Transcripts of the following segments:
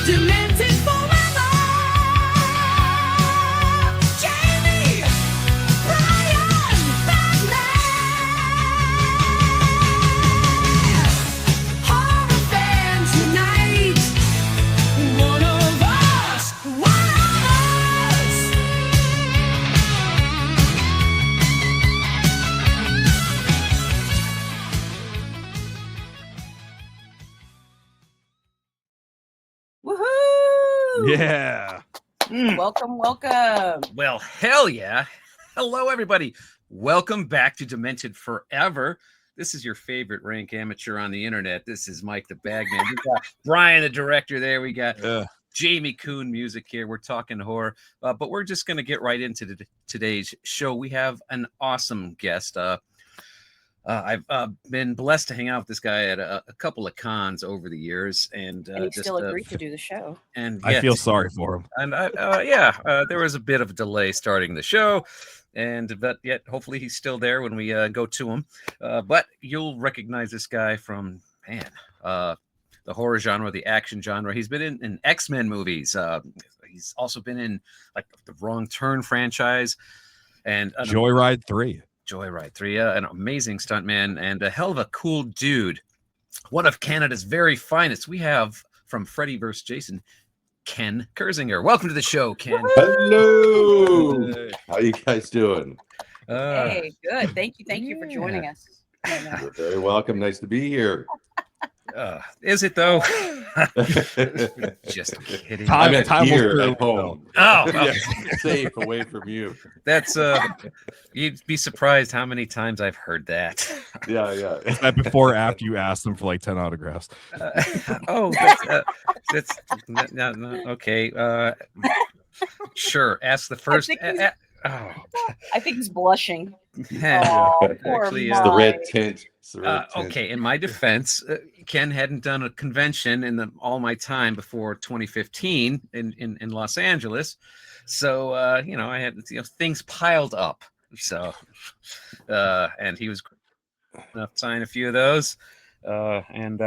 Demented forever. Jamie, Brian, Bagman. Horror fan tonight. One of us. One of us. Woohoo! Yeah. Welcome, welcome. Well, hell yeah. Hello, everybody. Welcome back to Demented Forever. This is your favorite rank amateur on the internet. This is Mike the Bagman. We got Brian, the director there. We got Jamie Kuhn music here. We're talking horror, but we're just going to get right into today's show. We have an awesome guest. I've been blessed to hang out with this guy at a couple of cons over the years, and And he just, still agreed to do the show. And I feel sorry for him. And there was a bit of a delay starting the show, but yet hopefully he's still there when we go to him. But you'll recognize this guy from the horror genre, the action genre. He's been in X-Men movies. He's also been in like the Wrong Turn franchise and Joyride 3. Joyride 3, an amazing stuntman and a hell of a cool dude. One of Canada's very finest. We have from Freddy vs. Jason, Ken Kirzinger. Welcome to the show, Ken. Hello. Hey. How you guys doing? Hey, good. Thank you for joining us. You're very welcome. Nice to be here. Is it though? Just kidding. I'm at Time here will at home. Oh, Yeah, safe away from you. that's you'd be surprised how many times I've heard that. Yeah. Is that before or after you asked them for like 10 autographs? That's no, okay. Sure. Ask the first. I think he's blushing. Yeah. Poor Actually, It's the Mike. red tint. It's the red tint. Okay, in my defense, Ken hadn't done a convention in all my time before 2015 in Los Angeles, so I had things piled up. So, and he was enough to sign a few of those, and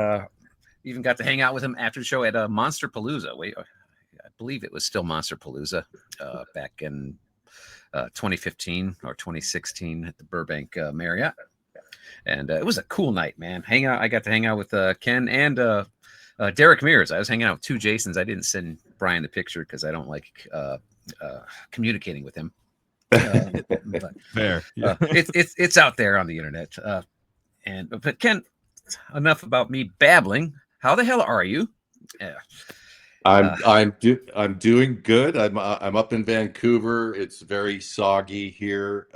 even got to hang out with him after the show at Monster Palooza. I believe it was still Monster Palooza back in 2015 or 2016 at the Burbank Marriott. And it was a cool night, man. I got to hang out with Ken and Derek Mears. I was hanging out with two Jasons. I didn't send Brian the picture because I don't like communicating with him. But, Fair. Yeah. it's out there on the internet. But Ken, enough about me babbling. How the hell are you? I'm doing good. I'm up in Vancouver. It's very soggy here.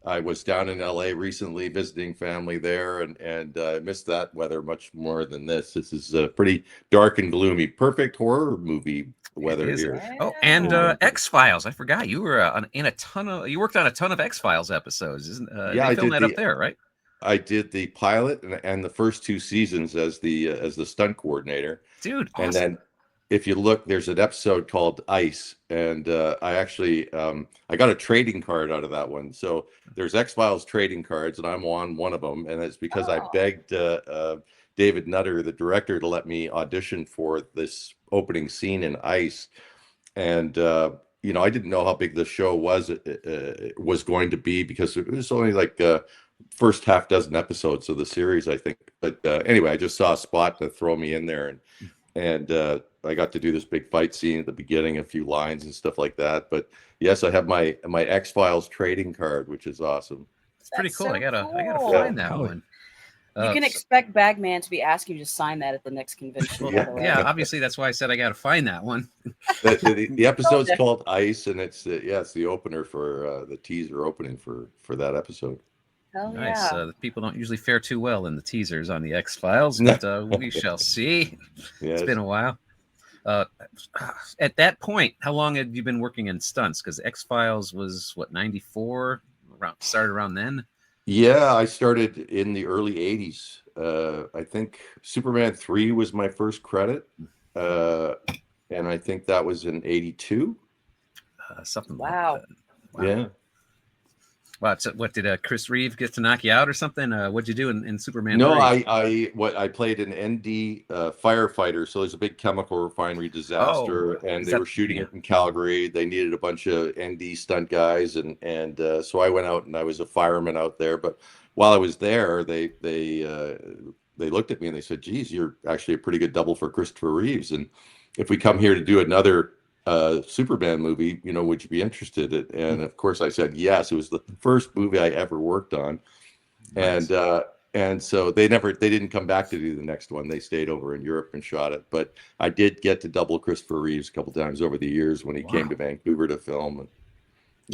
I was down in LA recently visiting family there, and I missed that weather much more than this. This is pretty dark and gloomy. Perfect horror movie weather here. Oh, and X-Files. I forgot you were you worked on a ton of X-Files episodes, isn't? Yeah, they filmed that up there, right? I did the pilot and the first two seasons as the stunt coordinator. Dude, awesome. And then if you look, there's an episode called Ice, and I actually I got a trading card out of that one. So there's X-Files trading cards, and I'm on one of them, and it's because I begged David Nutter, the director, to let me audition for this opening scene in Ice. And I didn't know how big the show was going to be because it was only like first half dozen episodes of the series, I think. But anyway, I just saw a spot to throw me in there, and I got to do this big fight scene at the beginning, a few lines and stuff like that. But yes, I have my X-Files trading card, which is awesome. It's pretty cool. So I gotta cool. find that one. You can expect Bagman to be asking you to sign that at the next convention. Yeah. by the way. Yeah, obviously that's why I said I gotta find that one. The episode's called Ice, and it's the opener for the teaser opening for that episode. Hell Nice. yeah. The people don't usually fare too well in the teasers on the X-Files, but we shall see. Yes. It's been a while. At that point, how long had you been working in stunts? Because X-Files was what, 94? Started around then? Yeah, I started in the early 80s. I think Superman 3 was my first credit. And I think that was in 82. Something Wow. like that. Wow. Yeah. What did Chris Reeve get to knock you out or something? What'd you do in Superman? No, 3? I played an ND firefighter. So there's a big chemical refinery disaster, and is they that- were shooting yeah. it in Calgary. They needed a bunch of ND stunt guys, and so I went out and I was a fireman out there. But while I was there, they looked at me and they said, "Geez, you're actually a pretty good double for Christopher Reeves. And if we come here to do another Superman movie, would you be interested?" And of course, I said yes. It was the first movie I ever worked on, Nice. and so they didn't come back to do the next one. They stayed over in Europe and shot it. But I did get to double Christopher Reeves a couple times over the years when he came to Vancouver to film. And,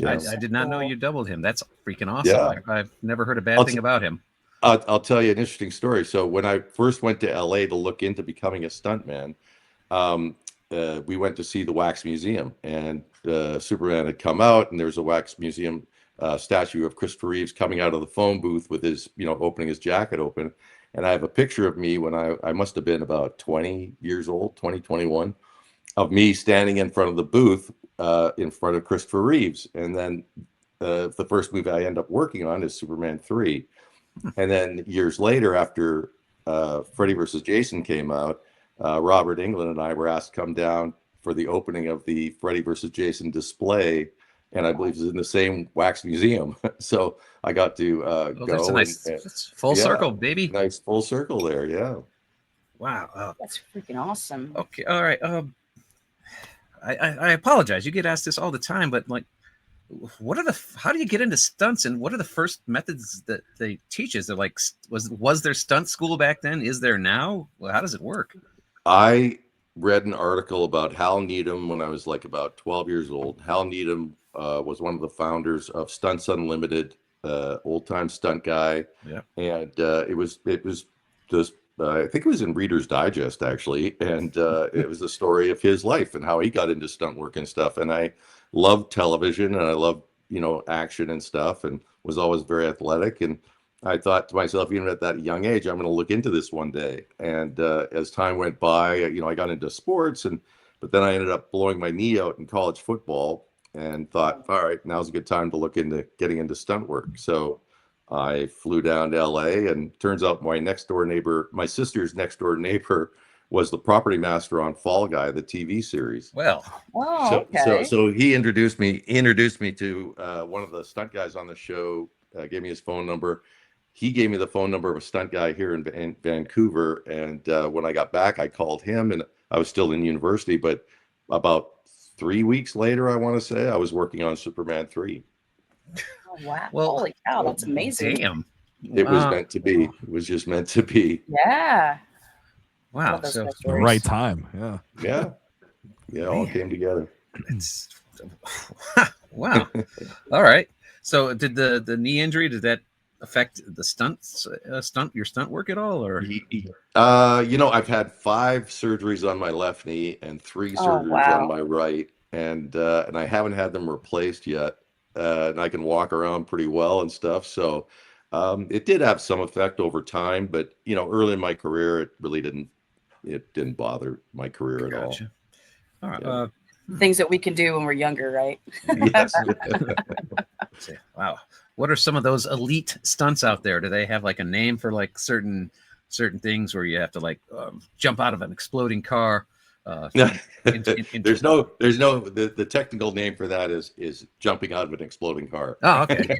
I did not know you doubled him. That's freaking awesome. Yeah. I've never heard a bad thing about him. I'll tell you an interesting story. So when I first went to LA to look into becoming a stuntman, we went to see the Wax Museum, and Superman had come out, and there was a Wax Museum statue of Christopher Reeves coming out of the phone booth with his, opening his jacket open. And I have a picture of me when I must have been about 20 years old, 21, of me standing in front of the booth in front of Christopher Reeves. And then the first movie I end up working on is Superman 3. And then years later, after Freddy versus Jason came out, Robert Englund and I were asked to come down for the opening of the Freddy versus Jason display. And I believe it's in the same Wax Museum. So I got to go. That's a nice that's full circle, baby. Nice full circle there. Yeah. Wow. That's freaking awesome. Okay. All right. I apologize. You get asked this all the time, but like, how do you get into stunts, and what are the first methods that they teach? Is there like, was there stunt school back then? Is there now? Well, how does it work? I read an article about Hal Needham when I was like about 12 years old. Hal Needham was one of the founders of Stunts Unlimited, old time stunt guy. Yeah. And it was just, I think it was in Reader's Digest actually. And it was the story of his life and how he got into stunt work and stuff. And I loved television, and I loved, action and stuff, and was always very athletic. And I thought to myself, even at that young age, I'm going to look into this one day. And as time went by, I got into sports, but then I ended up blowing my knee out in college football, and thought, all right, now's a good time to look into getting into stunt work. So I flew down to LA, and turns out my sister's next door neighbor, was the property master on Fall Guy, the TV series. Well, So he introduced me to one of the stunt guys on the show, gave me his phone number. He gave me the phone number of a stunt guy here in Vancouver. And when I got back, I called him, and I was still in university, but about 3 weeks later, I want to say, I was working on Superman 3. Oh, wow. Well, Holy cow, that's amazing. damn. It was meant to be. It was just meant to be. Yeah. Wow. Love those So kind of The stories. right time. Yeah. Yeah. Yeah, it all came together. it's wow. All right. So did the knee injury, did that affect the your stunt work at all, or? I've had 5 surgeries on my left knee and 3 surgeries wow. on my right, and I haven't had them replaced yet. And I can walk around pretty well and stuff. So it did have some effect over time, but early in my career, it really didn't bother my career at all. Gotcha. All right. Yeah. Things that we can do when we're younger, right? Yes. Wow. What are some of those elite stunts out there? Do they have like a name for like certain things where you have to like jump out of an exploding car? There's no the technical name for that is jumping out of an exploding car. Oh, okay.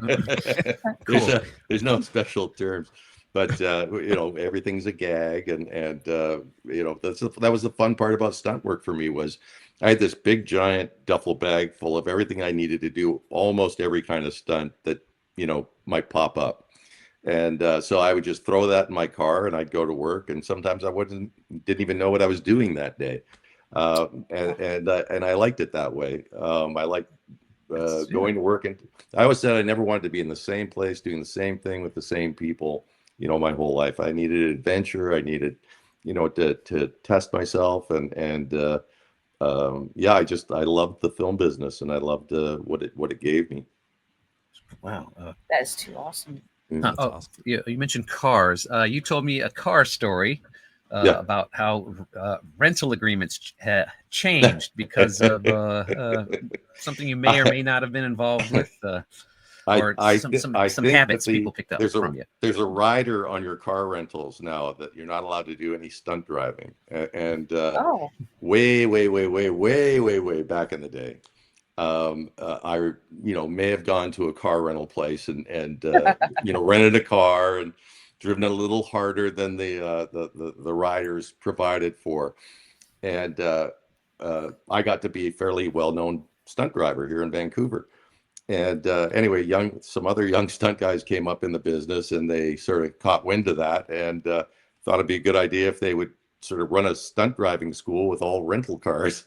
Cool. There's no special terms, but everything's a gag, and that was the fun part about stunt work for me. Was I had this big giant duffel bag full of everything I needed to do almost every kind of stunt that might pop up. And so I would just throw that in my car, and I'd go to work. And sometimes I didn't even know what I was doing that day. And I liked it that way. I liked going to work, and I always said I never wanted to be in the same place doing the same thing with the same people, my whole life. I needed adventure. I needed, to test myself, and I loved the film business, and I loved what it gave me. Wow. That is too awesome. You mentioned cars. You told me a car story about how rental agreements changed because of something you may or may not have been involved with. or I some think habits that people picked up from you? there's a rider on your car rentals now that you're not allowed to do any stunt driving. And Oh, way back in the day, I may have gone to a car rental place and rented a car and driven it a little harder than the riders provided for, and I got to be a fairly well-known stunt driver here in Vancouver. And anyway, some other young stunt guys came up in the business, and they sort of caught wind of that, and thought it'd be a good idea if they would sort of run a stunt driving school with all rental cars.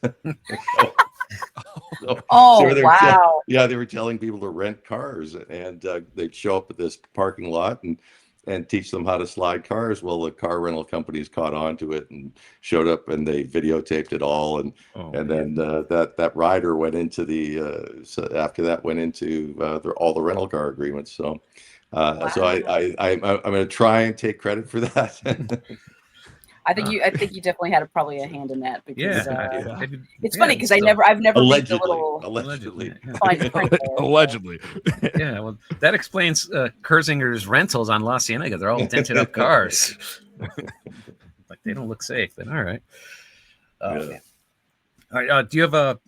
oh they were wow. they were telling people to rent cars, and they'd show up at this parking lot and teach them how to slide cars. Well, the car rental companies caught on to it and showed up, and they videotaped it all, and then that rider went into after that went into all the rental car agreements. So so I'm going to try and take credit for that. I think you definitely had probably a hand in that because it's funny because I've never read the little allegedly. fine print there. Allegedly. Yeah, well, that explains Kirzinger's rentals on La Cienega. They're all dented up cars. Like they don't look safe. Then all right. Yeah. All right. Do you have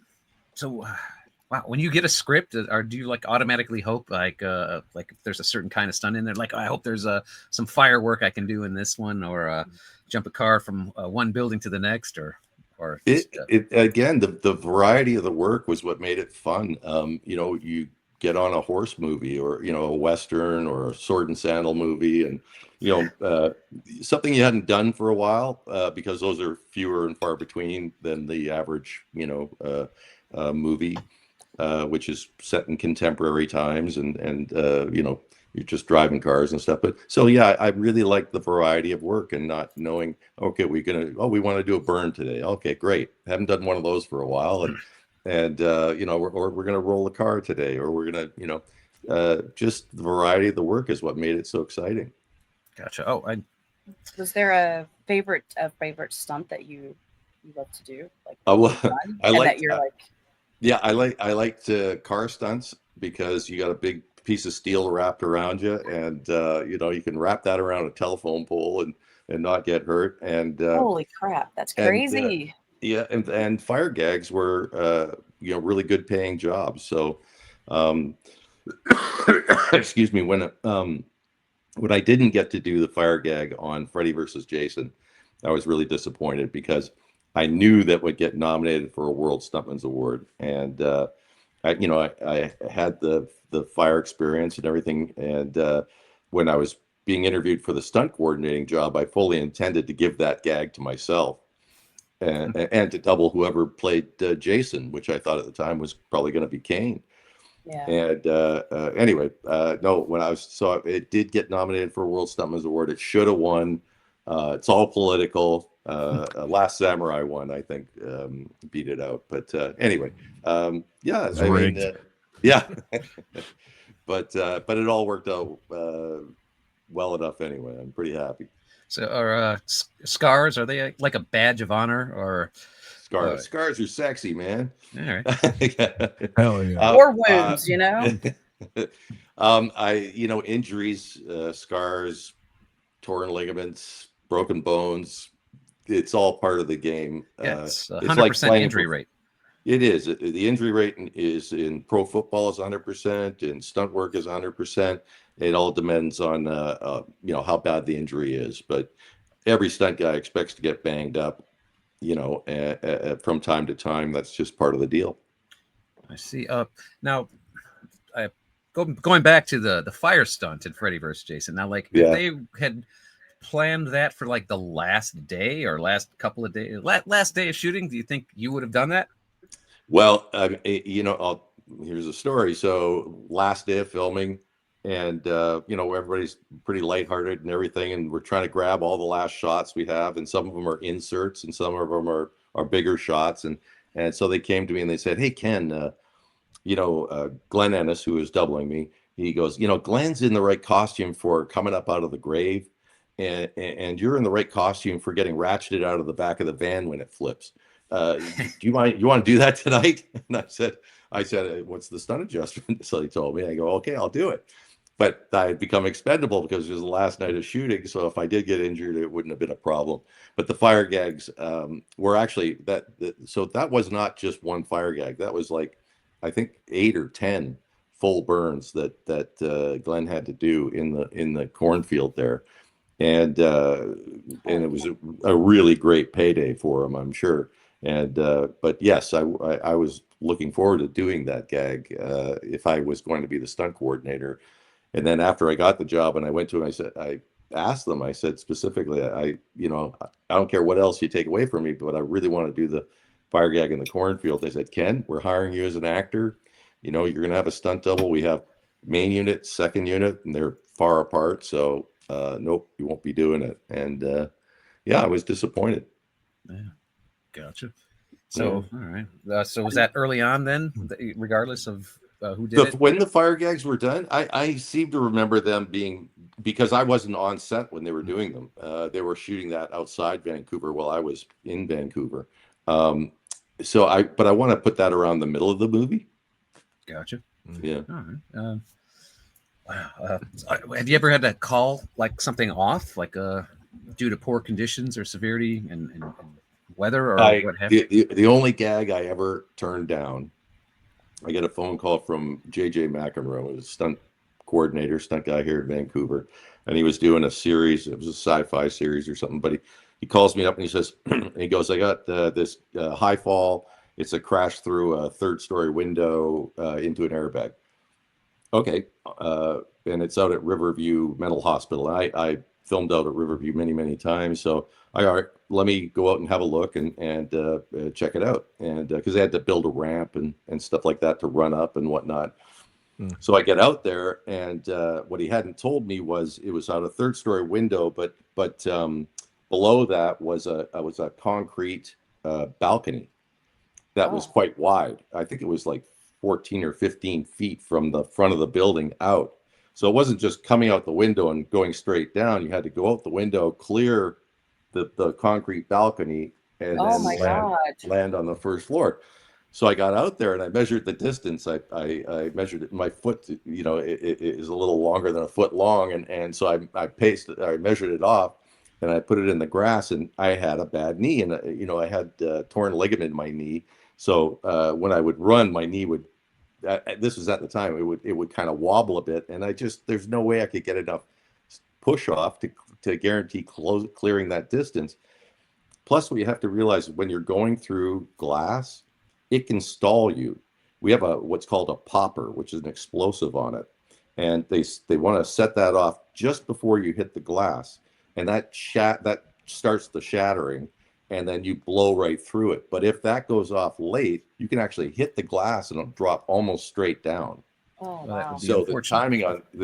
wow, when you get a script, or do you like automatically hope like if there's a certain kind of stunt in there, like I hope there's some firework I can do in this one, or jump a car from one building to the next, or just, again, the variety of the work was what made it fun. You get on a horse movie, or a western, or a sword and sandal movie, and something you hadn't done for a while, because those are fewer and far between than the average movie, which is set in contemporary times, and you're just driving cars and stuff. But so I really like the variety of work, and not knowing, okay, we want to do a burn today. Okay, great. Haven't done one of those for a while, and we're going to roll a car today, or we're going to just the variety of the work is what made it so exciting. Gotcha. Was there a favorite stunt that you love to do? Like I liked car stunts, because you got a big piece of steel wrapped around you, and you can wrap that around a telephone pole and not get hurt. And holy crap, that's crazy. And fire gags were really good paying jobs. So excuse me, when I didn't get to do the fire gag on Freddy versus Jason, I was really disappointed, because I knew that would get nominated for a World Stuntman's Award, and I had the fire experience and everything, and when I was being interviewed for the stunt coordinating job, I fully intended to give that gag to myself, and to double whoever played Jason, which I thought at the time was probably going to be Kane. Yeah. And anyway, no, it did get nominated for a World Stuntman's Award. It should have won. It's all political. Last Samurai won, I think, beat it out. But anyway, It's I rigged. mean, but it all worked out well enough anyway. I'm pretty happy. so are scars? Are they like a badge of honor, or Scars are sexy, man. all right? Hell yeah. Or wounds, Injuries, scars, torn ligaments, broken bones, it's all part of the game. It's it's 100% like injury rate. It is. The injury rate is in pro football is 100%, and stunt work is 100%. It all depends on how bad the injury is, but every stunt guy expects to get banged up, from time to time. That's just part of the deal. I see. Now, going back to the fire stunt in Freddy vs. Jason. Now, if they had planned that for like the last day or last couple of days, last day of shooting, do you think you would have done that? Well, here's a story. So last day of filming, and everybody's pretty lighthearted and everything, and we're trying to grab all the last shots we have, and some of them are inserts, and some of them are bigger shots, and so they came to me and they said, "Hey, Ken, Glenn Ennis, who is doubling me, he goes, Glenn's in the right costume for coming up out of the grave, and you're in the right costume for getting ratcheted out of the back of the van when it flips." you want to do that tonight? And I said, what's the stunt adjustment? So he told me. I go, okay, I'll do it. But I had become expendable because it was the last night of shooting. So if I did get injured, it wouldn't have been a problem. But the fire gags were actually so that was not just one fire gag. That was like, I think 8 or 10 full burns that Glenn had to do in the cornfield there. And it was a really great payday for him, I'm sure. And but yes, I was looking forward to doing that gag if I was going to be the stunt coordinator. And then after I got the job and I went to him, I asked them, I said specifically, I don't care what else you take away from me, but I really want to do the fire gag in the cornfield. They said, Ken, we're hiring you as an actor. You're going to have a stunt double. We have main unit, second unit, and they're far apart. So nope, you won't be doing it. And yeah, I was disappointed. Yeah, gotcha. So all right. So was that early on then, regardless of who did it? When the fire gags were done, I seem to remember them being, because I wasn't on set when they were doing them. They were shooting that outside Vancouver while I was in Vancouver. But I want to put that around the middle of the movie. Gotcha. Yeah. All right. Wow. Have you ever had to call like something off, like due to poor conditions or severity and weather or what have you? The only gag I ever turned down, I get a phone call from JJ McEnroe, who's a stunt coordinator, stunt guy here in Vancouver, and he was doing a series. It was a sci-fi series or something, but he calls me up and he says, he goes, I got this high fall. It's a crash through a 3rd-story window into an airbag. Okay. And it's out at Riverview Mental Hospital. I filmed out at Riverview many, many times. So all right, let me go out and have a look and check it out. And because they had to build a ramp and stuff like that to run up and whatnot. So I get out there, and what he hadn't told me was it was out a 3rd-story window, but below that was a concrete balcony that was quite wide. I think it was like 14 or 15 feet from the front of the building out. So it wasn't just coming out the window and going straight down. You had to go out the window, clear the concrete balcony, and then land on the 1st floor. So I got out there and I measured the distance. I measured it. My foot, it is a little longer than a foot long. And so I measured it off and I put it in the grass, and I had a bad knee, and I had torn ligament in my knee. So when I would run, my knee would, this was at the time, it would kind of wobble a bit. And there's no way I could get enough push off to guarantee clearing that distance. Plus, what you have to realize, when you're going through glass, it can stall you. We have what's called a popper, which is an explosive on it. And they want to set that off just before you hit the glass. And that starts the shattering, and then you blow right through it. But if that goes off late, you can actually hit the glass and it'll drop almost straight down. Oh, wow. So the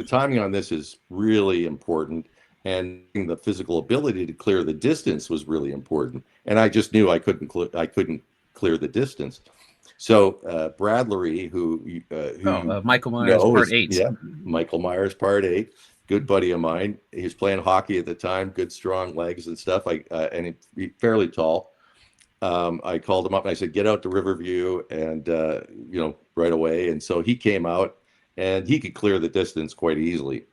timing on this is really important, and the physical ability to clear the distance was really important. And I just knew I couldn't clear the distance. So Brad Lurie, who Michael Myers Part 8. Yeah, Michael Myers Part 8. Good buddy of mine. He was playing hockey at the time, good strong legs and stuff. And he's fairly tall. I called him up and I said, get out to Riverview and right away. And so he came out, and he could clear the distance quite easily.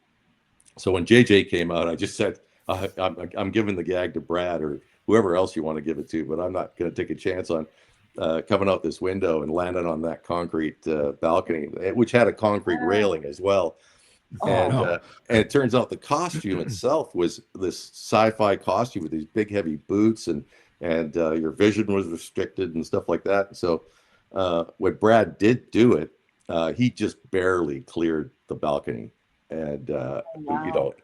So when JJ came out, I just said, I'm giving the gag to Brad or whoever else you want to give it to, but I'm not going to take a chance on coming out this window and landing on that concrete balcony, which had a concrete railing as well. And it turns out the costume itself was this sci-fi costume with these big heavy boots, and your vision was restricted and stuff like that. So when Brad did do it, he just barely cleared the balcony. And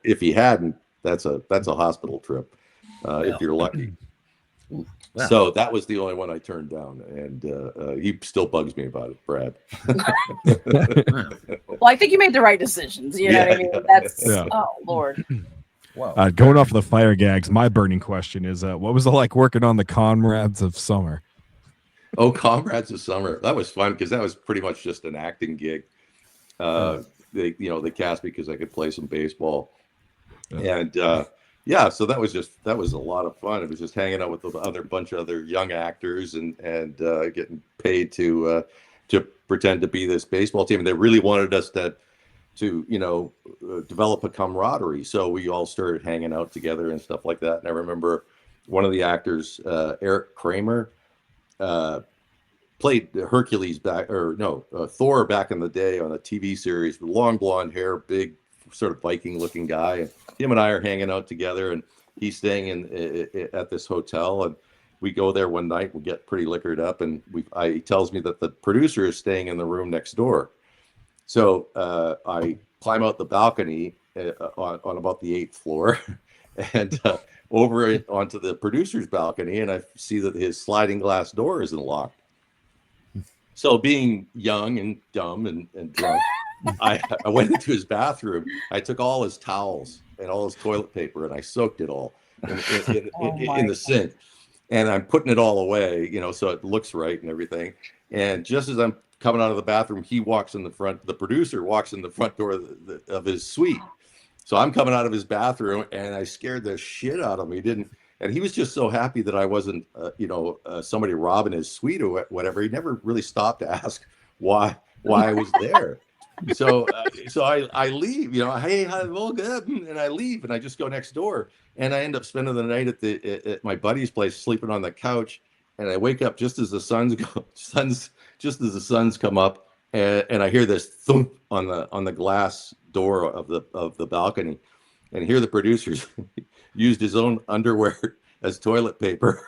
if he hadn't, that's a hospital trip if you're lucky. Ooh, wow. So that was the only one I turned down, and he still bugs me about it, Brad. Well, I think you made the right decisions. You know what I mean? That's oh Lord. Wow. Going off of the fire gags, my burning question is, what was it like working on the Comrades of Summer? Oh, Comrades of Summer. That was fun because that was pretty much just an acting gig. They cast me because I could play some baseball. And yeah, so that was a lot of fun. It was just hanging out with the other bunch of other young actors and getting paid to pretend to be this baseball team. And they really wanted us to develop a camaraderie. So we all started hanging out together and stuff like that. And I remember one of the actors, Eric Kramer, played Hercules Thor back in the day on a TV series with long blonde hair, big sort of Viking looking guy. And him and I are hanging out together, and he's staying at this hotel, and we go there one night. We get pretty liquored up, and he tells me that the producer is staying in the room next door. So I climb out the balcony on about the 8th floor and over onto the producer's balcony, and I see that his sliding glass door isn't locked. So being young and dumb and drunk, I went into his bathroom. I took all his towels and all his toilet paper, and I soaked it all in the sink. And I'm putting it all away, so it looks right and everything. And just as I'm coming out of the bathroom, the producer walks in the front door of his suite. So I'm coming out of his bathroom, and I scared the shit out of him. And he was just so happy that I wasn't, somebody robbing his suite or whatever. He never really stopped to ask why I was there. So I leave, hey, all good, and I leave, and I just go next door, and I end up spending the night at my buddy's place, sleeping on the couch, and I wake up just as the suns come up, and I hear this thump on the glass door of the balcony, and hear the producers used his own underwear as toilet paper.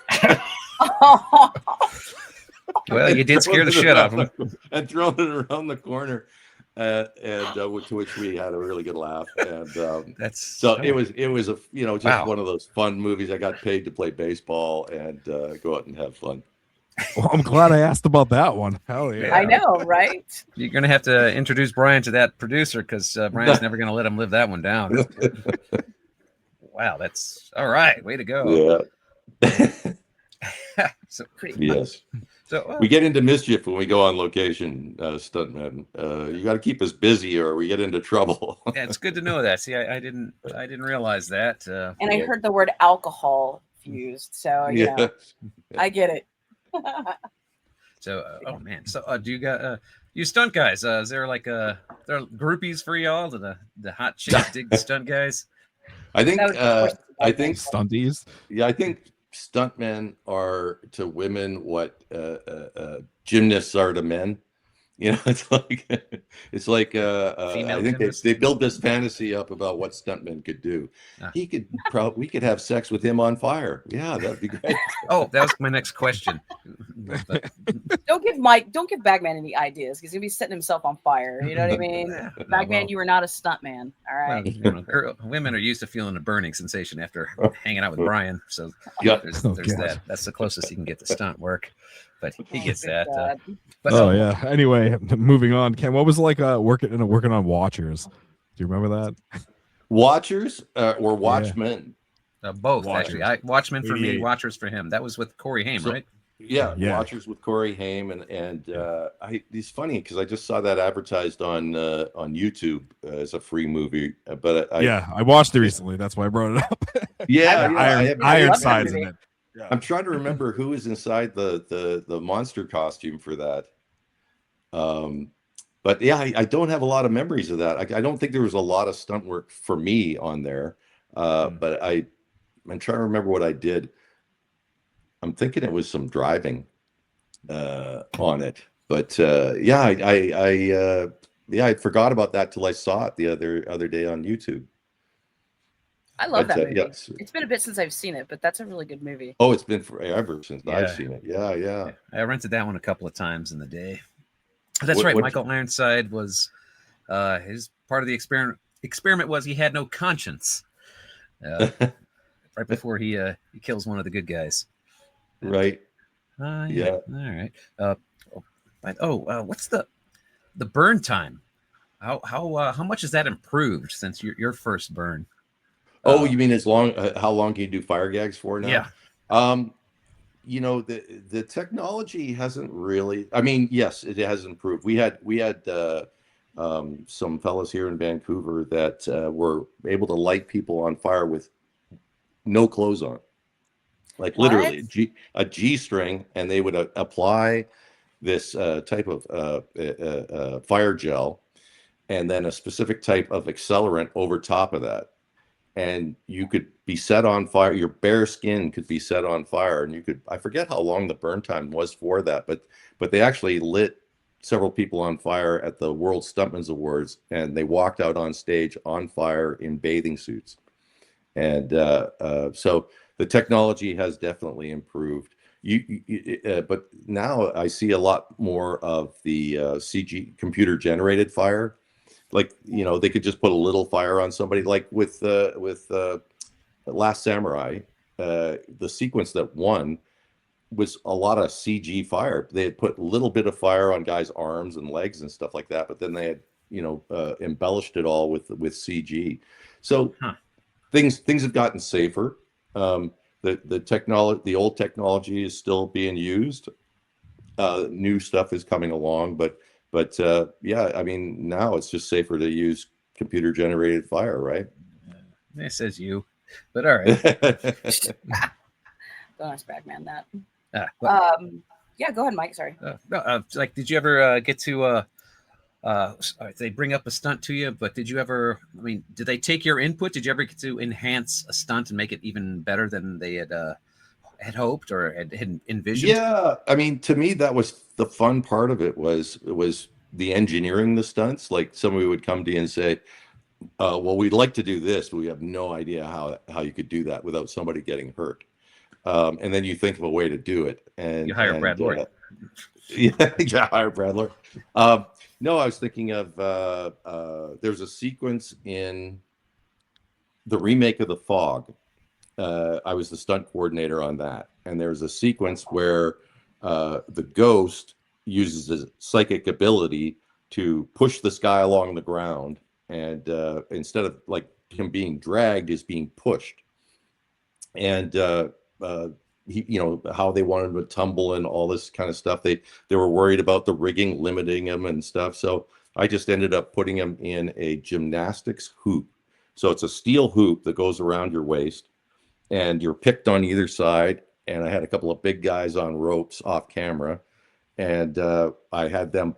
Well, you did scare the shit out of him. And thrown it around the corner, to which we had a really good laugh. And it was one of those fun movies. I got paid to play baseball and go out and have fun. Well, I'm glad I asked about that one. Hell yeah! I know, right? You're gonna have to introduce Brian to that producer, because Brian's never gonna let him live that one down. Wow, that's all right. Way to go. Yeah. So yes. So we get into mischief when we go on location, stuntmen. You got to keep us busy, or we get into trouble. Yeah, it's good to know that. See, I didn't realize that. And I heard the word alcohol used, so I get it. So, oh man. So, do you got you stunt guys? Is there like there are groupies for y'all? Do the hot chicks dig the stunt guys? I think stunties. Yeah, I think stuntmen are to women what gymnasts are to men. It's like I think they built this fantasy up about what stuntmen could do. We could have sex with him on fire. Yeah, that'd be great. Oh, that was my next question. Don't give Bagman any ideas. He's gonna be setting himself on fire. You know what I mean? Bagman, you are not a stuntman. All right. Well, women are used to feeling a burning sensation after hanging out with Brian. So there's that. That's the closest he can get to stunt work. But he gets that. Yeah. Anyway, moving on. Ken, what was it like working on Watchers? Do you remember that? Watchers or Watchmen? Both, Watchers. actually. Watchmen for me, Watchers for him. That was with Corey Haim, right? Yeah, Watchers with Corey Haim, and it's funny because I just saw that advertised on YouTube as a free movie. But I watched it recently. That's why I brought it up. Ironside's in it. Yeah. I'm trying to remember who is inside the monster costume for that. But yeah, I don't have a lot of memories of that. I don't think there was a lot of stunt work for me on there. But I'm trying to remember what I did. I'm thinking it was some driving on it. But I forgot about that till I saw it the other day on YouTube. I love that movie. Yes. It's been a bit since I've seen it, but that's a really good movie. Oh, it's been forever since I've seen it. Yeah. I rented that one a couple of times in the day. That's right. Michael Ironside was his part of the experiment was he had no conscience. Right before he kills one of the good guys. Right. Yeah. All right. What's the burn time? How much has that improved since your first burn? Oh, you mean how long can you do fire gags for now? Yeah. The technology hasn't really. I mean, yes, it has improved. We had some fellas here in Vancouver that were able to light people on fire with no clothes on, like What? literally a G string, and they would apply this type of fire gel, and then a specific type of accelerant over top of that. And you could be set on fire. Your bare skin could be set on fire, and you could, I forget how long the burn time was for that, but they actually lit several people on fire at the World Stuntmen's Awards, and they walked out on stage on fire in bathing suits. And so the technology has definitely improved. But now I see a lot more of the CG computer generated fire. Like, you know, they could just put a little fire on somebody, like with Last Samurai. The sequence that won was a lot of CG fire. They had put a little bit of fire on guys' arms and legs and stuff like that, but then they had, you know, embellished it all with CG. So things have gotten safer. The technology, the old technology is still being used. New stuff is coming along, but yeah, I mean, now it's just safer to use computer generated fire, right? It says you, but all right. Don't ask Bagman that. Yeah, go ahead, Mike. Sorry. No, like, did you ever get to? They bring up a stunt to you, but did you ever? I mean, did they take your input? Did you ever get to enhance a stunt and make it even better than they had hoped or had envisioned? Yeah, I mean, to me, that was the fun part of it. Was the engineering the stunts. Like, somebody would come to you and say, well, we'd like to do this, but we have no idea how you could do that without somebody getting hurt. And then you think of a way to do it, and you hire Brad Lord. Yeah, hire Brad Lord. No, I was thinking of there's a sequence in the remake of The Fog. I was the stunt coordinator on that, and there's a sequence where the ghost uses his psychic ability to push this guy along the ground, and instead of like him being dragged, is being pushed. And he, you know, how they wanted him to tumble and all this kind of stuff. They were worried about the rigging limiting him and stuff. So I just ended up putting him in a gymnastics hoop. So it's a steel hoop that goes around your waist, and you're picked on either side. And I had a couple of big guys on ropes off camera, and I had them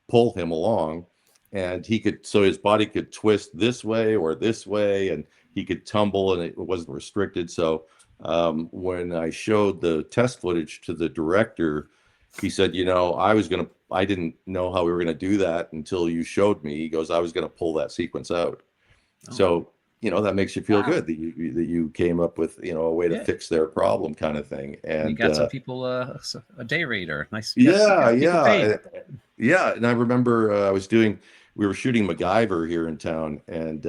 pull him along, and so his body could twist this way or this way, and he could tumble, and it wasn't restricted. So when I showed the test footage to the director, he said, you know, I didn't know how we were going to do that until you showed me. He goes, I was going to pull that sequence out. Oh. So, you know, that makes you feel good that you came up with, you know, a way to fix their problem, kind of thing. And you got some people a day rate or nice. Yeah. And I remember we were shooting MacGyver here in town, and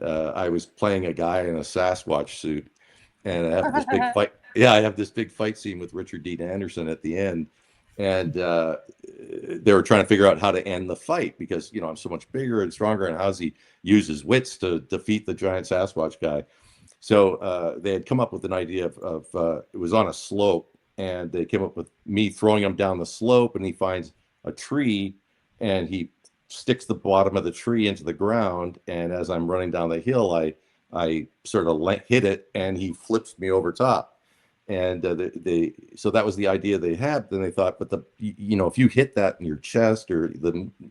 I was playing a guy in a Sasquatch suit, and I have this big fight. Yeah, I have this big fight scene with Richard Dean Anderson at the end, and they were trying to figure out how to end the fight because, you know, I'm so much bigger and stronger, and how does he use his wits to defeat the giant Sasquatch guy? So they had come up with an idea of it was on a slope, and they came up with me throwing him down the slope, and he finds a tree, and he sticks the bottom of the tree into the ground, and as I'm running down the hill, I sort of hit it, and he flips me over top. And so that was the idea they had. Then they thought, but you know, if you hit that in your chest or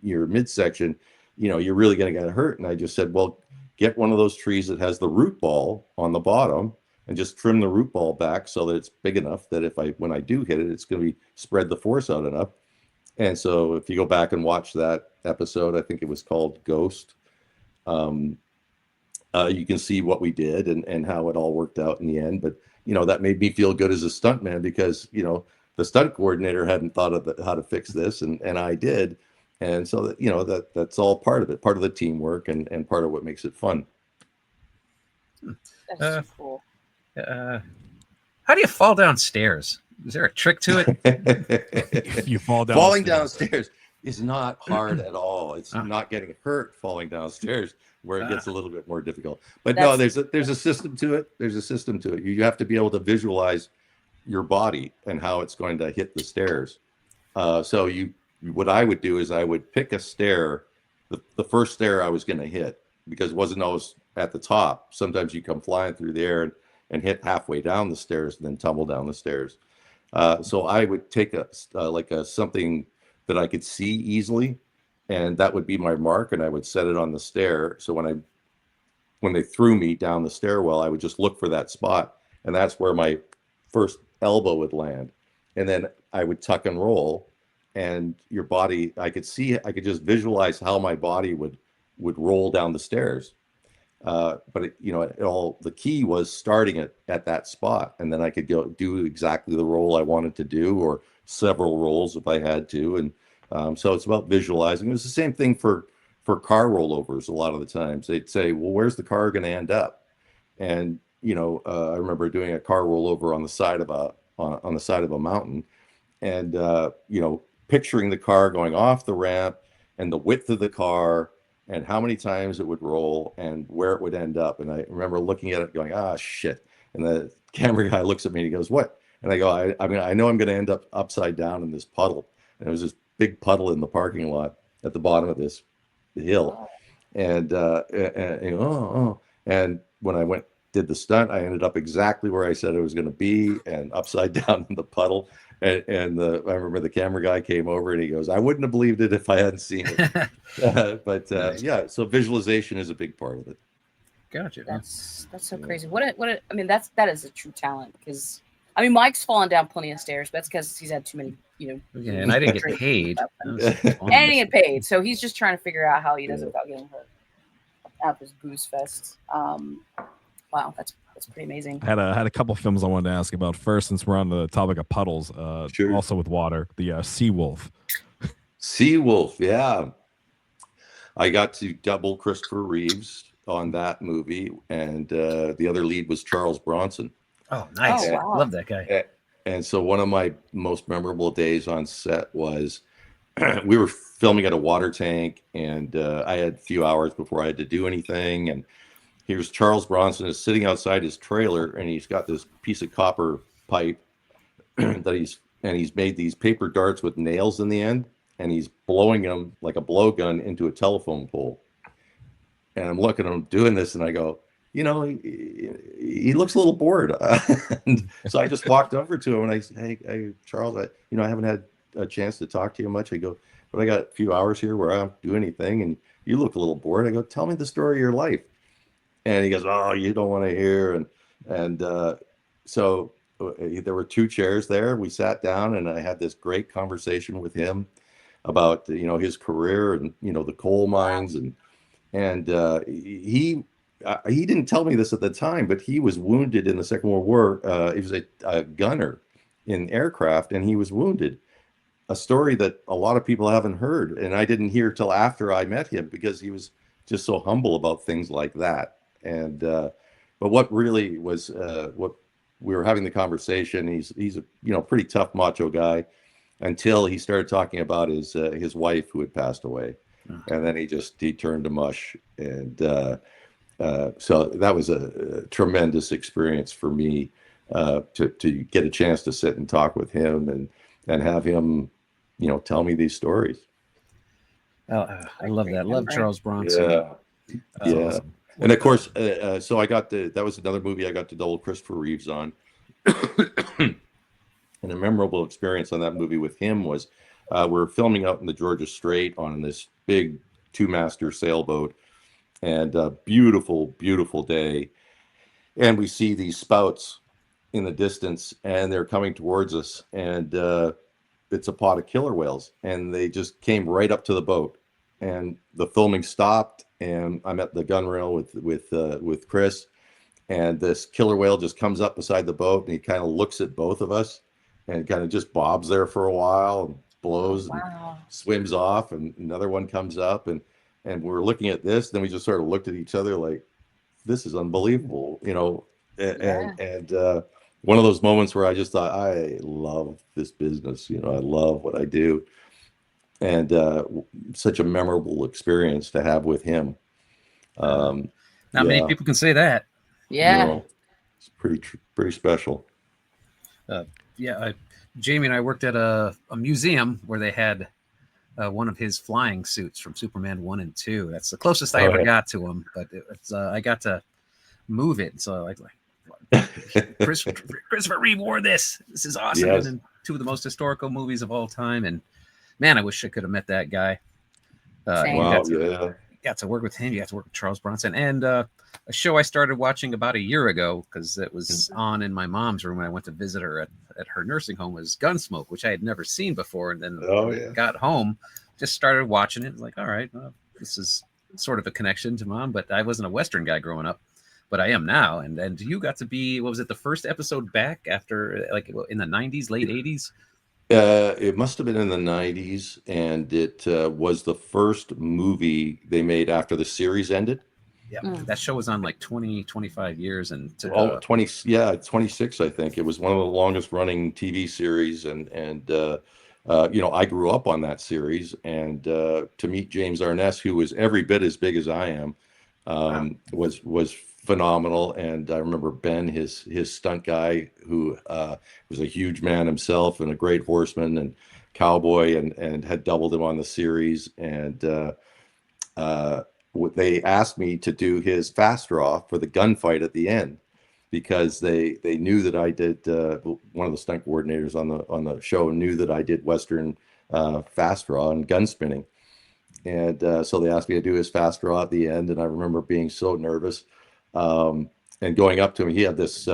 your midsection, you know, you're really going to get hurt. And I just said, well, get one of those trees that has the root ball on the bottom, and just trim the root ball back so that it's big enough that when I do hit it, it's going to spread the force out enough. And so if you go back and watch that episode, I think it was called Ghost, you can see what we did and how it all worked out in the end. But, you know, that made me feel good as a stuntman because, you know, the stunt coordinator hadn't thought of how to fix this, and I did. And so that, you know, that's all part of it, part of the teamwork, and part of what makes it fun. That's cool. How do you fall downstairs? Is there a trick to it? If you fall down, falling downstairs is not hard at all. It's not getting hurt falling downstairs where it gets a little bit more difficult. But no, there's a system to it. There's a system to it. You have to be able to visualize your body and how it's going to hit the stairs. So what I would do is I would pick a stair, the first stair I was going to hit, because it wasn't always at the top. Sometimes you come flying through the air, and hit halfway down the stairs and then tumble down the stairs. So I would take a something that I could see easily, and that would be my mark, and I would set it on the stair. So when they threw me down the stairwell, I would just look for that spot, and that's where my first elbow would land. And then I would tuck and roll, and your body, I could just visualize how my body would roll down the stairs. But the key was starting it at that spot, and then I could go do exactly the role I wanted to do, or several roles if I had to. And so it's about visualizing. It was the same thing for car rollovers. A lot of the times they'd say, well, where's the car going to end up? And I remember doing a car rollover on the side of a mountain, and picturing the car going off the ramp and the width of the car and how many times it would roll and where it would end up. And I remember looking at it going, shit. And the camera guy looks at me and he goes, what? And I go, I know I'm going to end up upside down in this puddle. And it was this big puddle in the parking lot at the bottom of this hill. And when I did the stunt, I ended up exactly where I said I was going to be, and upside down in the puddle. I remember the camera guy came over and he goes, I wouldn't have believed it if I hadn't seen it. Yeah, so visualization is a big part of it. Gotcha. That's so crazy. That is a true talent, because Mike's fallen down plenty of stairs, but that's because he's had too many, Yeah, and I didn't get paid. And he didn't get paid, so he's just trying to figure out how he does it without getting hurt at this booze fest. Wow, that's pretty amazing. I had a couple films I wanted to ask about. First, since we're on the topic of puddles, Sure. Also with water, the Sea Wolf. Sea Wolf, yeah. I got to double Christopher Reeves on that movie, and the other lead was Charles Bronson. Oh, nice. Oh, wow. Love that guy. And so one of my most memorable days on set was we were filming at a water tank, and I had a few hours before I had to do anything, and here's Charles Bronson is sitting outside his trailer, and he's got this piece of copper pipe that he's made these paper darts with nails in the end, and he's blowing them like a blowgun into a telephone pole. And I'm looking at him doing this, and I go, he looks a little bored. And so I just walked over to him and I said, hey Charles, I haven't had a chance to talk to you much. I go, but I got a few hours here where I don't do anything, and you look a little bored. I go, tell me the story of your life. And he goes, oh, you don't want to hear. And so there were two chairs there. We sat down, and I had this great conversation with him about, his career and, the coal mines. And he didn't tell me this at the time, but he was wounded in the Second World War. He was a gunner in aircraft, and he was wounded. A story that a lot of people haven't heard. And I didn't hear till after I met him, because he was just so humble about things like that. And but what really was what we were having the conversation, he's a pretty tough macho guy, until he started talking about his wife who had passed away. And then he turned to mush. And so that was a tremendous experience for me, to get a chance to sit and talk with him and have him tell me these stories. Oh, I love that. Love Charles Bronson. Yeah. Awesome. And of course, so that was another movie I got to double Christopher Reeves on. And a memorable experience on that movie with him was we're filming out in the Georgia Strait on this big 2-master sailboat, and a beautiful, beautiful day. And we see these spouts in the distance, and they're coming towards us, and it's a pod of killer whales, and they just came right up to the boat, and the filming stopped, and I'm at the gunwale with Chris, and this killer whale just comes up beside the boat, and he kind of looks at both of us, and kind of just bobs there for a while and blows and swims off, and another one comes up, and we're looking at this, then we just sort of looked at each other like, this is unbelievable, and one of those moments where I just thought, I love this business, I love what I do. And such a memorable experience to have with him. Not many people can say that. Yeah. It's pretty special. Jamie and I worked at a museum where they had one of his flying suits from Superman 1 and 2. That's the closest I ever got to him, but I got to move it. So Christopher Reeve wore this. This is awesome. Yes. And then two of the most historical movies of all time. And man, I wish I could have met that guy. Same. You Wow, got to work with him. You got to work with Charles Bronson. And a show I started watching about a year ago because it was on in my mom's room when I went to visit her at her nursing home was Gunsmoke, which I had never seen before. And then got home, just started watching it. Like, all right, well, this is sort of a connection to Mom, but I wasn't a Western guy growing up, but I am now. And you got to be, what was it, the first episode back after, like, in the 90s, late 80s? It must have been in the 90s, and it was the first movie they made after the series ended. Yeah, that show was on like 20, 25 years. And 26, I think. It was one of the longest running TV series, and I grew up on that series, and to meet James Arness, who was every bit as big as I am, was phenomenal. And I remember Ben, his stunt guy, who was a huge man himself and a great horseman and cowboy, and had doubled him on the series. And they asked me to do his fast draw for the gunfight at the end, because they knew that I did. One of the stunt coordinators on the show knew that I did Western fast draw and gun spinning, and so they asked me to do his fast draw at the end. And I remember being so nervous, and going up to him. He had this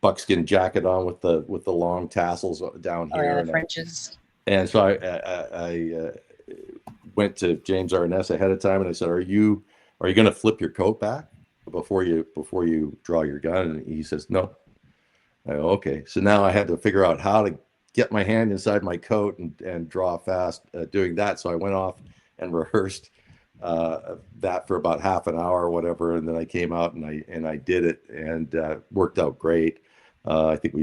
buckskin jacket on with the long tassels down here, the Frenches. And so I went to James Arness ahead of time, and I said, "Are you going to flip your coat back before you draw your gun?" And he says, "No." I go, "Okay." So now I had to figure out how to get my hand inside my coat and draw fast doing that. So I went off and rehearsed that for about half an hour or whatever, and then I came out and I did it, and worked out great. I think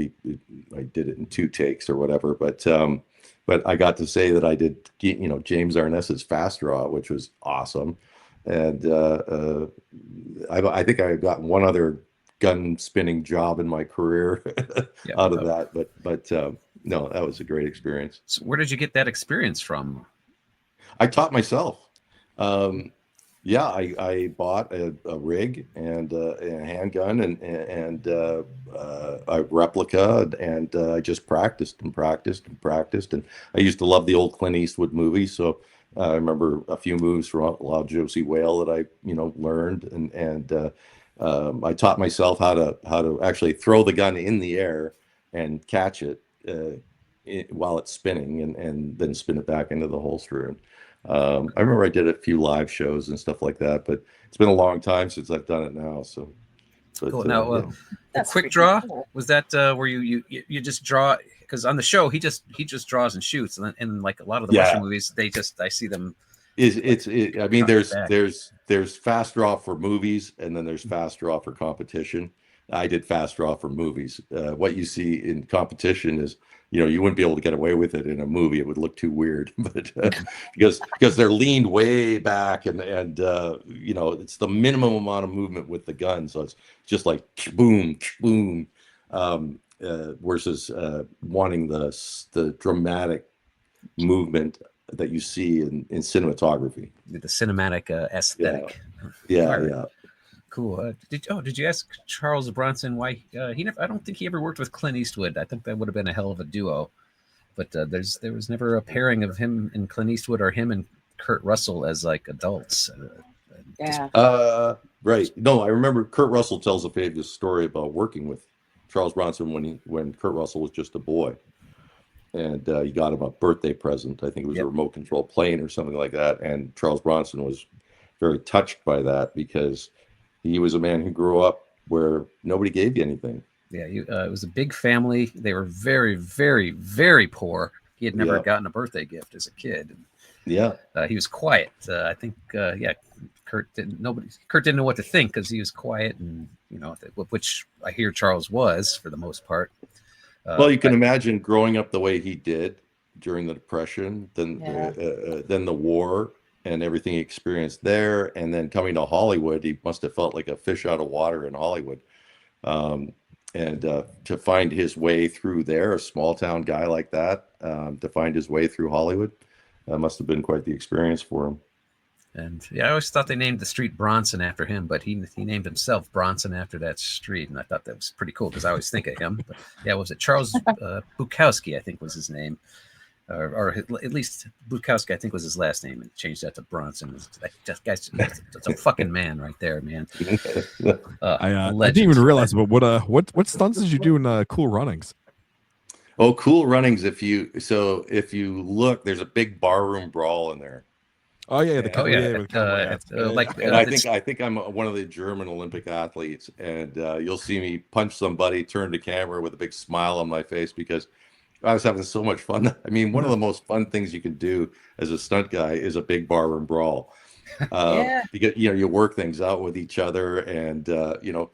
I did it in 2 takes or whatever, but I got to say that I did, James Arness's fast draw, which was awesome. And I think I got one other gun spinning job in my career out of that, but no, that was a great experience. So where did you get that experience from? I taught myself. I bought a rig and a handgun and a replica, and I just practiced. And I used to love the old Clint Eastwood movies, so I remember a few moves from Outlaw Josie Whale that I learned, and I taught myself how to actually throw the gun in the air and catch it while it's spinning, and then spin it back into the holster. I remember I did a few live shows and stuff like that, but it's been a long time since I've done it now. So, cool. Now, the quick draw, cool. Was that where you just draw? Because on the show he just draws and shoots, and like a lot of the Western movies, I see them. I mean, there's fast draw for movies, and then there's fast draw for competition. I did fast draw for movies. What you see in competition is, you wouldn't be able to get away with it in a movie. It would look too weird, but because they're leaned way back, and it's the minimum amount of movement with the gun. So it's just like boom, boom, versus wanting the dramatic movement that you see in cinematography. The cinematic aesthetic. Yeah. Cool. Did you ask Charles Bronson why he never? I don't think he ever worked with Clint Eastwood. I think that would have been a hell of a duo, but there was never a pairing of him and Clint Eastwood, or him and Kurt Russell as like adults. Right. No, I remember Kurt Russell tells a famous story about working with Charles Bronson when Kurt Russell was just a boy, and he got him a birthday present. I think it was a remote control plane or something like that, and Charles Bronson was very touched by that, because he was a man who grew up where nobody gave you anything. Yeah, it was a big family. They were very, very, very poor. He had never gotten a birthday gift as a kid. Yeah, he was quiet. I think, Kurt didn't know what to think, because he was quiet, and which I hear Charles was for the most part. Well, you can imagine growing up the way he did during the Depression, then the war, and everything he experienced there, and then coming to Hollywood, he must have felt like a fish out of water in Hollywood. And to find his way through there, a small town guy like that, to find his way through Hollywood, must have been quite the experience for him. And yeah, I always thought they named the street Bronson after him, but he named himself Bronson after that street, and I thought that was pretty cool because I always think of him. But yeah, was it Charles Bukowski? I think was his name, or at least Bukowski, I think was his last name, and changed that to Bronson. That guy's that's a fucking man right there, man. I didn't even realize, but what stunts did you do in Cool Runnings? Oh, Cool Runnings. If you look, there's a big barroom brawl in there. Oh yeah, I think I'm one of the German Olympic athletes, and you'll see me punch somebody, turn to camera with a big smile on my face because I was having so much fun. I mean, one of the most fun things you can do as a stunt guy is a big barroom brawl. Because you work things out with each other, and you'll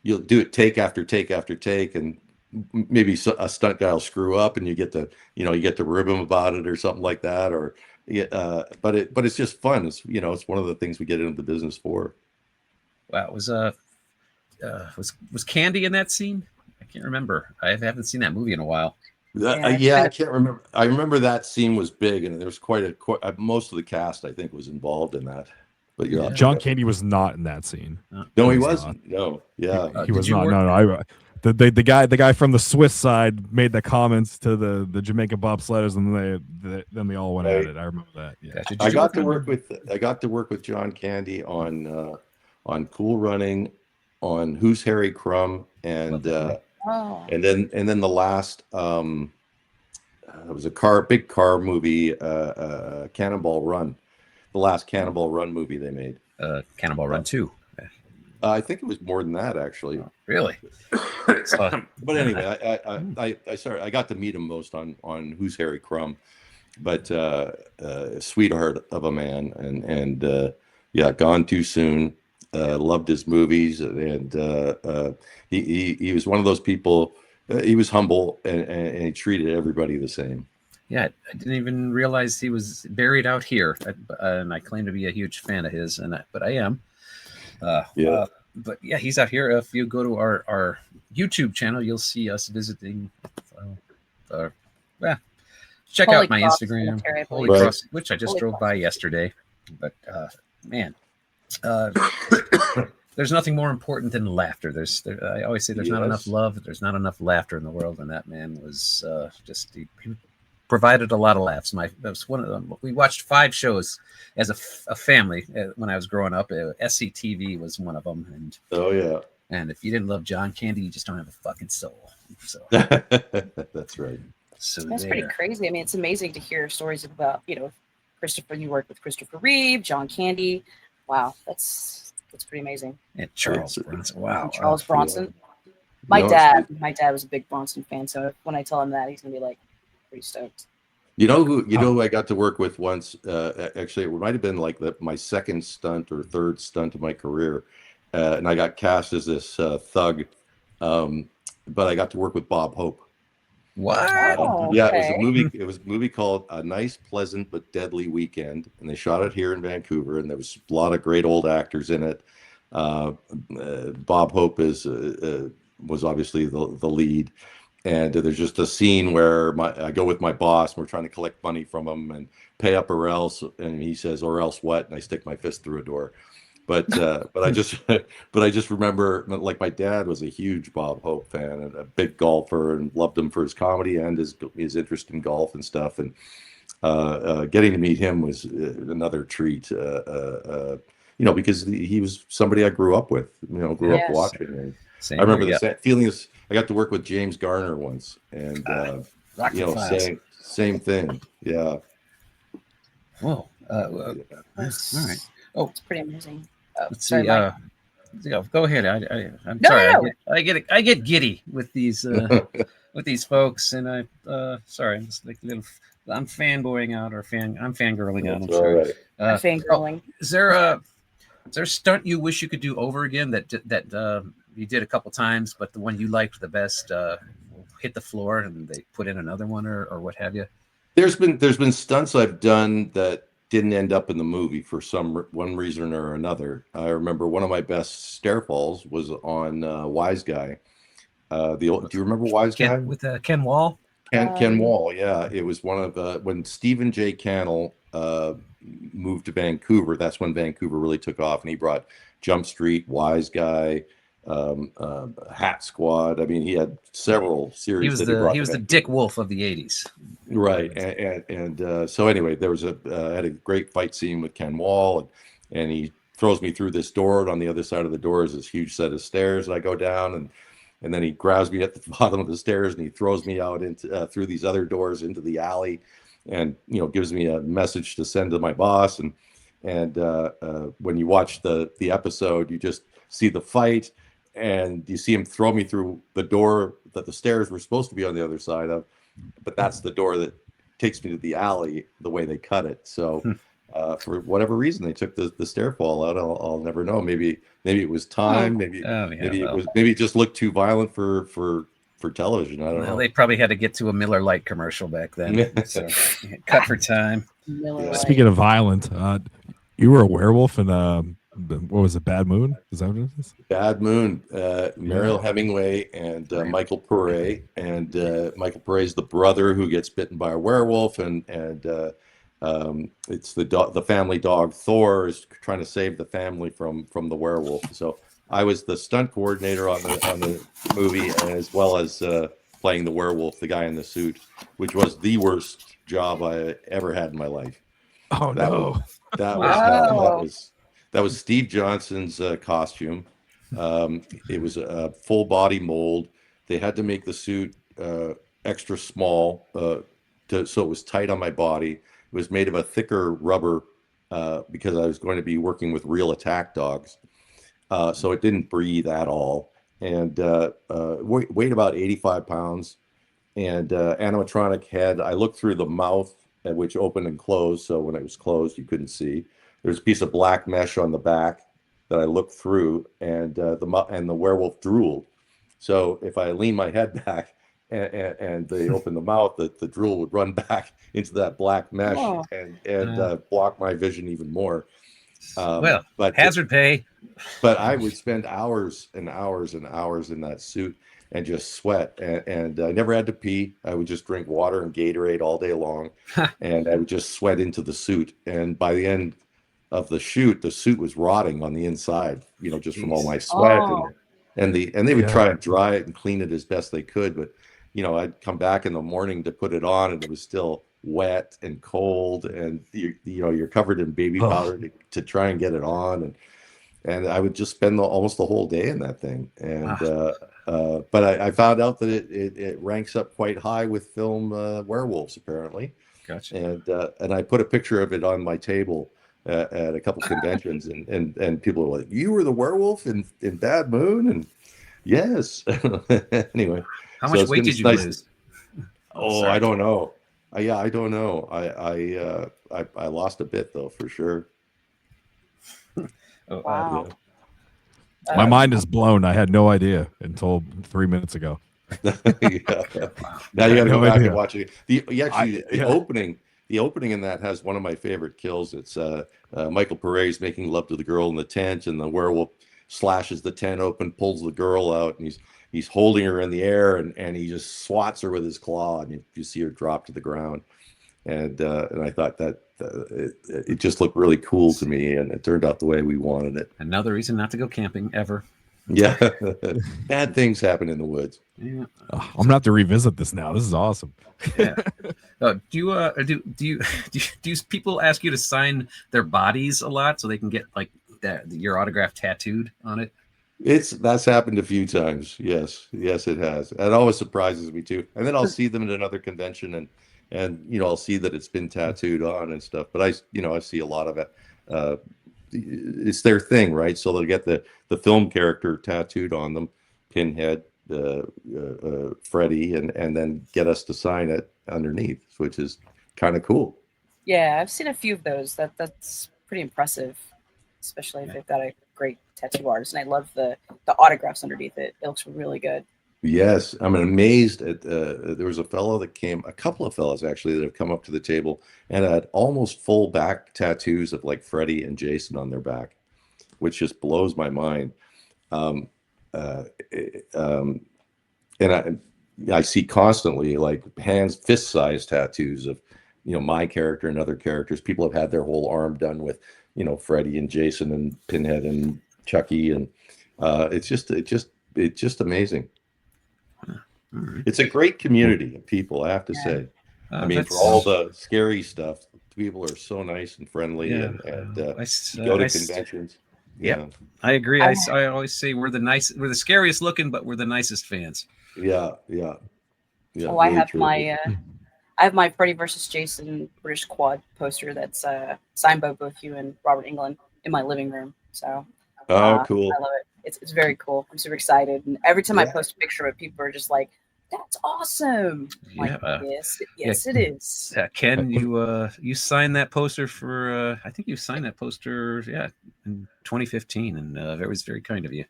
do it take after take after take, and maybe a stunt guy will screw up, and you get to rib him about it or something like that, or. But it's just fun. It's it's one of the things we get into the business for. Wow, was Candy in that scene? I can't remember. I haven't seen that movie in a while. I can't remember. I remember that scene was big, and there was quite most of the cast I think was involved in that. But John Candy was not in that scene. No, he wasn't. No, yeah, he was not. No. The guy from the Swiss side made the comments to the Jamaica bobsledders, and then they all went at it. I remember that. Yeah, I got to work with John Candy on Cool Running, on Who's Harry Crumb, and then the last it was a big car movie, Cannonball Run, the last Cannonball Run movie they made. Cannonball Run 2. I think it was more than that, actually. Oh, really? But anyway, I got to meet him most on Who's Harry Crumb, but sweetheart of a man, and gone too soon. Loved his movies, and he was one of those people. He was humble, and he treated everybody the same. Yeah, I didn't even realize he was buried out here, and I claim to be a huge fan of his, but I am. But yeah, he's out here. If you go to our YouTube channel, you'll see us visiting. Check Holy out my Cross Instagram, Cemetery, Holy Right. Cross, which I just drove by yesterday. But man, there's nothing more important than laughter. I always say there's not enough love, there's not enough laughter in the world, and that man was he provided a lot of laughs. That was one of them. We watched 5 shows as a family when I was growing up. SCTV was one of them, and if you didn't love John Candy, you just don't have a fucking soul. So that's right. So that's pretty crazy. I mean, it's amazing to hear stories about Christopher. You worked with Christopher Reeve, John Candy. Wow, that's pretty amazing. And Charles Bronson. Wow, and Charles Bronson. My dad was a big Bronson fan, so when I tell him that, he's gonna be like pretty stoked. You know who I got to work with once? Actually, it might have been like my second stunt or third stunt of my career, and I got cast as this thug. But I got to work with Bob Hope. Wow! Yeah, it was a movie. It was a movie called A Nice, Pleasant but Deadly Weekend, and they shot it here in Vancouver. And there was a lot of great old actors in it. Bob Hope was obviously the lead. And there's just a scene where I go with my boss, and we're trying to collect money from him and pay up or else, and he says, "Or else what?" And I stick my fist through a door. But I just remember, like, my dad was a huge Bob Hope fan and a big golfer, and loved him for his comedy and his interest in golf and stuff. And getting to meet him was another treat. Because he was somebody I grew up with. Grew up watching. And I remember the feeling is. I got to work with James Garner once, and same thing. Yeah. Whoa. All right. Oh, it's pretty amazing. Let's see. Go ahead. I'm sorry. I get giddy with these with these folks, and I'm just like I'm fanboying out I'm fangirling out. I'm sorry. Right. Fangirling. Is there a stunt you wish you could do over again that you did a couple times, but the one you liked the best hit the floor and they put in another one or what have you? There's been stunts I've done that didn't end up in the movie for one reason or another. I remember one of my best stair falls was on Wise Guy. Do you remember Wise Guy? With Ken Wall? Ken Wall, yeah. It was one of the when Stephen J. Cannell moved to Vancouver. That's when Vancouver really took off, and he brought Jump Street, Wise Guy, Hat Squad. I mean, he had several series that he brought. He was the Dick Wolf of the '80s, right? And so anyway, there was had a great fight scene with Ken Wall, and he throws me through this door, and on the other side of the door is this huge set of stairs, and I go down, and then he grabs me at the bottom of the stairs, and he throws me out into through these other doors into the alley, and gives me a message to send to my boss. And when you watch the episode, you just see the fight, and you see him throw me through the door that the stairs were supposed to be on the other side of, but that's the door that takes me to the alley the way they cut it. So for whatever reason they took the stair fall out. I'll never know. Maybe it was time. Maybe it just looked too violent for television. I don't know. They probably had to get to a Miller Lite commercial back then. So cut for time. Speaking of violent, you were a werewolf in what was it, Bad Moon? Is that what it is? Bad Moon, Mariel Hemingway and Michael Pare. And Michael Pare is the brother who gets bitten by a werewolf, and it's the family dog Thor is trying to save the family from the werewolf. So I was the stunt coordinator on the movie, as well as playing the werewolf, the guy in the suit, which was the worst job I ever had in my life. Oh no! That was Steve Johnson's costume. It was a full body mold. They had to make the suit extra small so it was tight on my body. It was made of a thicker rubber because I was going to be working with real attack dogs. So it didn't breathe at all. And weighed about 85 pounds. And animatronic head. I looked through the mouth, which opened and closed. So when it was closed, you couldn't see. There's a piece of black mesh on the back that I looked through, and the werewolf drooled. So if I lean my head back and they open the mouth, the drool would run back into that black mesh and block my vision even more. But hazard pay. But I would spend hours and hours and hours in that suit and just sweat. And I never had to pee. I would just drink water and Gatorade all day long, and I would just sweat into the suit. And by the end of the shoot, the suit was rotting on the inside, just from all my sweat. And they would try and dry it and clean it as best they could, but I'd come back in the morning to put it on, and it was still wet and cold, and you're covered in baby powder to try and get it on, and I would just spend almost the whole day in that thing. And but I found out that it ranks up quite high with film werewolves, apparently. Gotcha. And I put a picture of it on my table at a couple conventions, and people were like, "You were the werewolf in Bad Moon?" And yes. Anyway, how much weight did you lose? Oh, I don't know. I don't know. I lost a bit though, for sure. Wow. My mind is blown. I had no idea until 3 minutes ago. Now you got to go back and watch it. The opening in that has one of my favorite kills. It's Michael Pare's making love to the girl in the tent, and the werewolf slashes the tent open, pulls the girl out, and he's holding her in the air, and he just swats her with his claw, and you see her drop to the ground. And I thought that it just looked really cool to me, and it turned out the way we wanted it. Another reason not to go camping ever. Yeah, bad things happen in the woods. Yeah, I'm gonna have to revisit this now. This is awesome. Yeah. Do people ask you to sign their bodies a lot so they can get like your autograph tattooed on it? That's happened a few times. Yes, it has. It always surprises me too. And then I'll see them at another convention, and I'll see that it's been tattooed on and stuff. But I see a lot of it. It's their thing, right? So they'll get the film character tattooed on them, Pinhead, Freddy, and then get us to sign it underneath, which is kind of cool. Yeah, I've seen a few of those. That's pretty impressive, especially if they've got a great tattoo artist. And I love the autographs underneath it. It looks really good. Yes, I'm amazed at there was a couple of fellows actually that have come up to the table and had almost full back tattoos of like Freddy and Jason on their back, which just blows my mind. And I see constantly like fist-sized tattoos of, my character and other characters. People have had their whole arm done with, Freddy and Jason and Pinhead and Chucky, and it's just amazing. All right. It's a great community of people, I have to Yeah. say. I mean, for That's- all the scary stuff, people are so nice and friendly, Yeah. and I go to s- conventions. Yep. I agree. I always say we're the scariest looking, but we're the nicest fans. Yeah. Oh, I really have terrific. I have my Freddy versus Jason British quad poster that's signed by both you and Robert Englund in my living room. So Oh, cool. I love it. It's very cool. I'm super excited, and every time I Yeah. post a picture of it, people are just like, "That's awesome!" I'm Yeah. like, yes, it is. Ken, you signed that poster for I think you signed that poster in 2015, and it was very kind of you.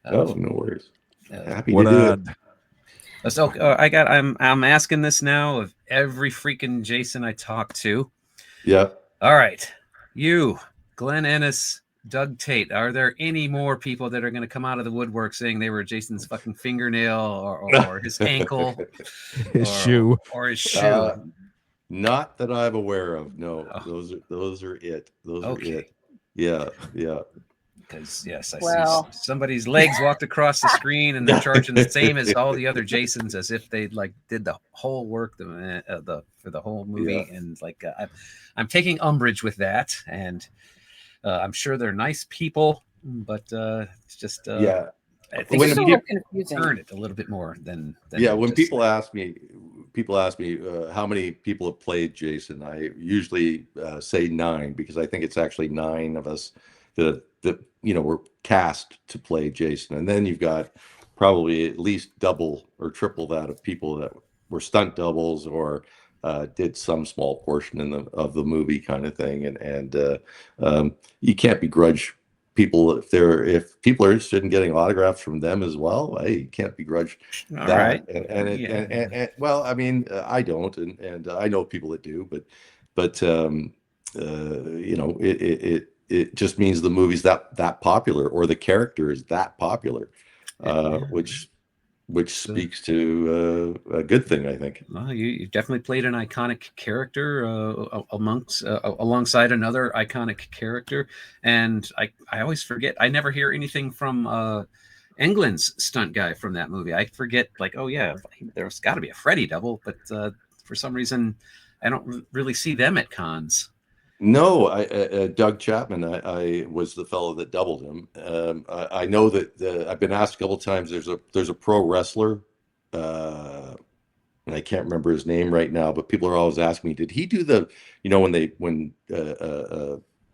Oh, no worries. Happy What to do it. So I'm asking this now of every freaking Jason I talk to. Yeah. All right, you, Glenn Ennis, Doug Tate. Are there any more people that are going to come out of the woodwork saying they were Jason's fucking fingernail or his ankle, His shoe. or his shoe? Not that I'm aware of. No, Oh. those are it. Those are Okay. it. Yeah. Because yes, I Well- see somebody's legs walked across the screen, and they're charging the same as all the other Jasons, as if they like did the whole work for the whole movie. Yeah. And like I'm taking umbrage with that, and I'm sure they're nice people, but it's just Yeah. I think When It's we a people- little confusing. turn it a little bit more than Yeah, when just- people ask me how many people have played Jason, I usually say 9, because I think it's actually 9 of us that were cast to play Jason, and then you've got probably at least double or triple that of people that were stunt doubles or did some small portion of the movie kind of thing, and you can't begrudge people if people are interested in getting autographs from them as well. Hey, you can't begrudge all that. right. And well, I mean, I don't, and I know people that do, but it just means the movie's that popular, or the character is that popular, which speaks to a good thing, I think. Well, you definitely played an iconic character alongside another iconic character, and I always forget. I never hear anything from Englund's stunt guy from that movie. I forget, like, oh yeah, there's got to be a Freddy double, but for some reason, I don't really see them at cons. No, Doug Chapman, I was the fellow that doubled him. I know that I've been asked a couple of times. There's a pro wrestler, and I can't remember his name right now, but people are always asking me, did he do the, when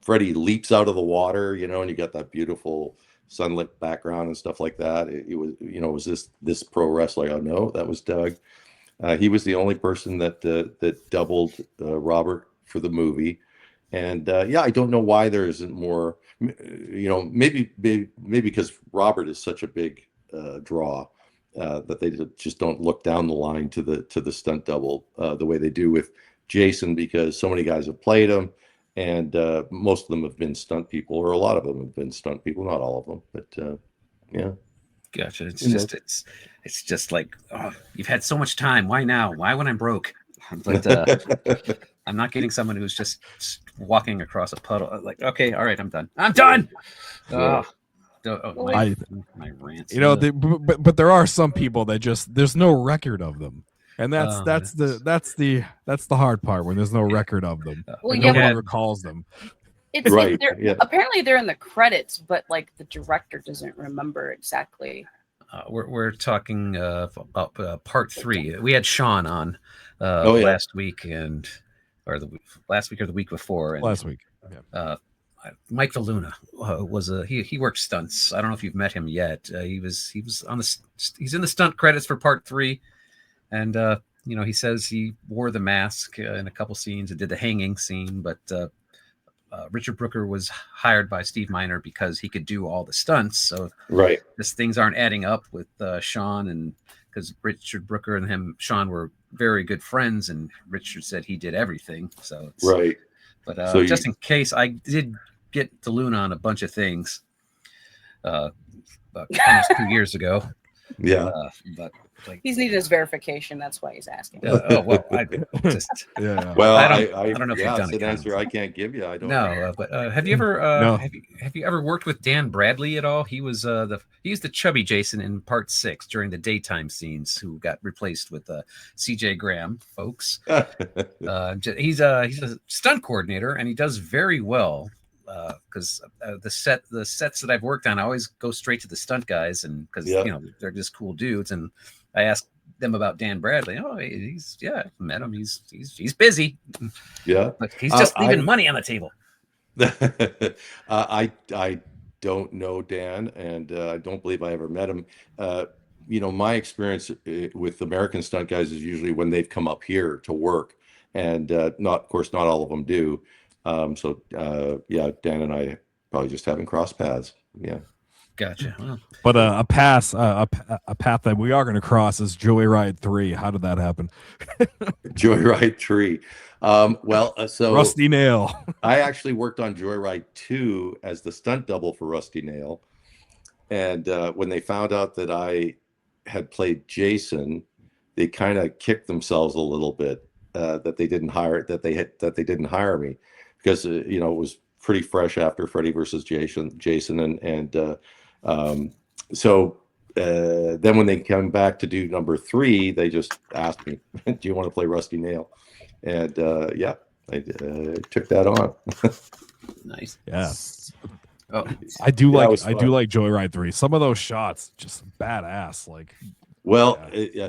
Freddy leaps out of the water, and you got that beautiful sunlit background and stuff like that. It was, was this pro wrestler? Oh no, that was Doug. He was the only person that doubled Robert for the movie. And I don't know why there isn't more. Maybe because Robert is such a big draw that they just don't look down the line to the stunt double the way they do with Jason, because so many guys have played him, and most of them have been stunt people, or a lot of them have been stunt people, not all of them, but yeah. Gotcha. It's just like, oh, you've had so much time. Why now? Why when I'm broke? But I'm not getting someone who's just walking across a puddle. Like, okay, all right, I'm done. I'm done. Yeah. My rants. But there are some people that there's no record of them, and that's the hard part, when there's no record of them. Well, and yeah, no one but recalls them. it's Right, they're- yeah. apparently they're in the credits, but like the director doesn't remember exactly. We're talking about part 3. We had Sean on Oh, yeah. last week, or the week before. And, Last week. Yeah. Mike Valuna was he worked stunts. I don't know if you've met him yet. He's in the stunt credits for part 3, and he says he wore the mask in a couple scenes and did the hanging scene, but Richard Brooker was hired by Steve Miner because he could do all the stunts. So Right. just things aren't adding up with Sean, and because Richard Brooker and Sean were very good friends, and Richard said he did everything. So Right. But So just in case, I did get DeLuna on a bunch of things almost 2 years ago. Yeah. But like, He's needed his verification. That's why he's asking. oh well, I just Yeah. Well, I I don't know if you've yeah, done it's it, an Ken. answer I can't give you. I don't no, know. but have you ever No. have you ever worked with Dan Bradley at all? He was the chubby Jason in part 6 during the daytime scenes, who got replaced with CJ Graham, folks. He's a stunt coordinator, and he does very well. Because the sets that I've worked on, I always go straight to the stunt guys, and because Yeah. they're just cool dudes. And I asked them about Dan Bradley. Oh, he's I met him. He's busy, Yeah. but he's just leaving I money on the table. I don't know Dan, and I don't believe I ever met him. My experience with American stunt guys is usually when they've come up here to work, and of course, not all of them do. Yeah, Dan and I probably just haven't crossed paths. Yeah. Gotcha. Well, But a path that we are going to cross is Joyride 3. How did that happen? Joyride 3. So Rusty Nail. I actually worked on Joyride 2 as the stunt double for Rusty Nail. And when they found out that I had played Jason, they kind of kicked themselves a little bit that they didn't hire me, because it was pretty fresh after Freddy versus Jason, and so then when they come back to do number 3, they just asked me, "Do you want to play Rusty Nail?" And yeah, I took that on. nice. Yeah. Oh, I do Yeah, it like was fun. Joyride 3. Some of those shots just badass. Like, Well, Yeah.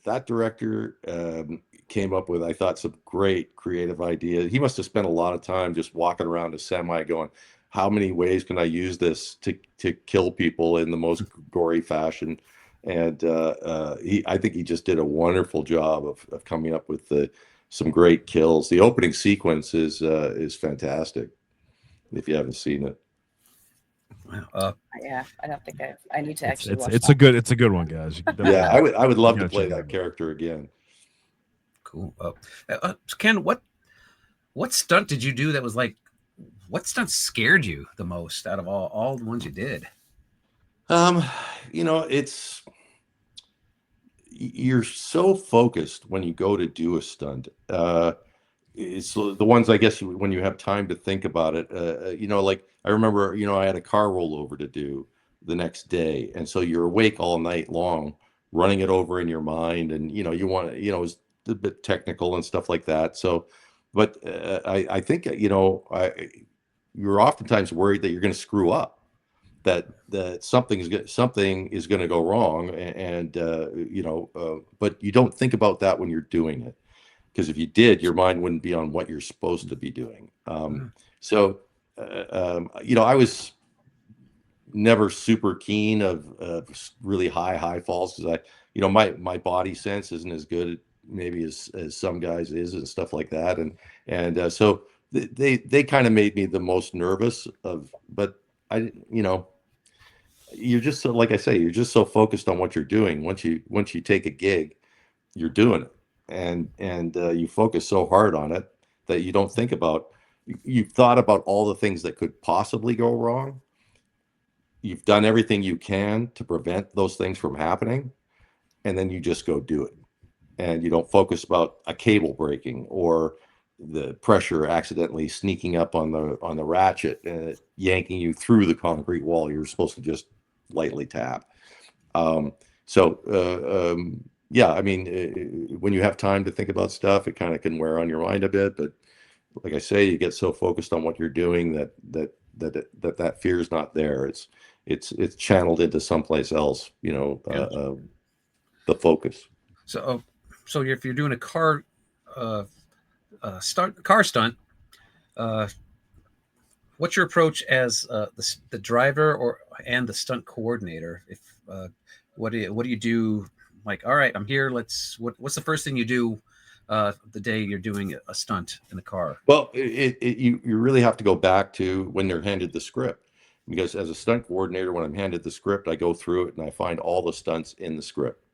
that director came up with, I thought, some great creative ideas. He must have spent a lot of time just walking around a semi going, how many ways can I use this to kill people in the most gory fashion? And I think he just did a wonderful job of coming up with some great kills. The opening sequence is fantastic, if you haven't seen it. wow. Yeah, I don't think I need to actually watch it's that. a good one, guys. You can definitely- Yeah, I would love to gotta play check it that out. character again. Cool. Ken, what stunt did you do that was like, what stunt scared you the most out of all the ones you did? It's, you're so focused when you go to do a stunt. It's the ones, I guess, when you have time to think about it. Like I remember, I had a car rollover to do the next day, and so you're awake all night long, running it over in your mind, and you want, it's a bit technical and stuff like that. So, but I think you're oftentimes worried that you're going to screw up, that something is going to go wrong, and but you don't think about that when you're doing it, because if you did, your mind wouldn't be on what you're supposed to be doing. So I was never super keen of really high falls, because my body sense isn't as good maybe as some guys is, and stuff like that, and so they kind of made me the most nervous of. But you're just so, like I say, you're just so focused on what you're doing. Once you take a gig, you're doing it, and you focus so hard on it that you don't think about. You've thought about all the things that could possibly go wrong. You've done everything you can to prevent those things from happening, and then you just go do it, and you don't focus about a cable breaking or the pressure accidentally sneaking up on the ratchet and yanking you through the concrete wall you're supposed to just lightly tap. Yeah, I mean, when you have time to think about stuff, it kind of can wear on your mind a bit. But like I say, you get so focused on what you're doing that fear is not there. It's channeled into someplace else. The focus. So if you're doing a car stunt, what's your approach as the driver and the stunt coordinator? If what do you do? Like, all right, I'm here. What's the first thing you do the day you're doing a stunt in a car? Well, you really have to go back to when they're handed the script, because as a stunt coordinator, when I'm handed the script, I go through it and I find all the stunts in the script.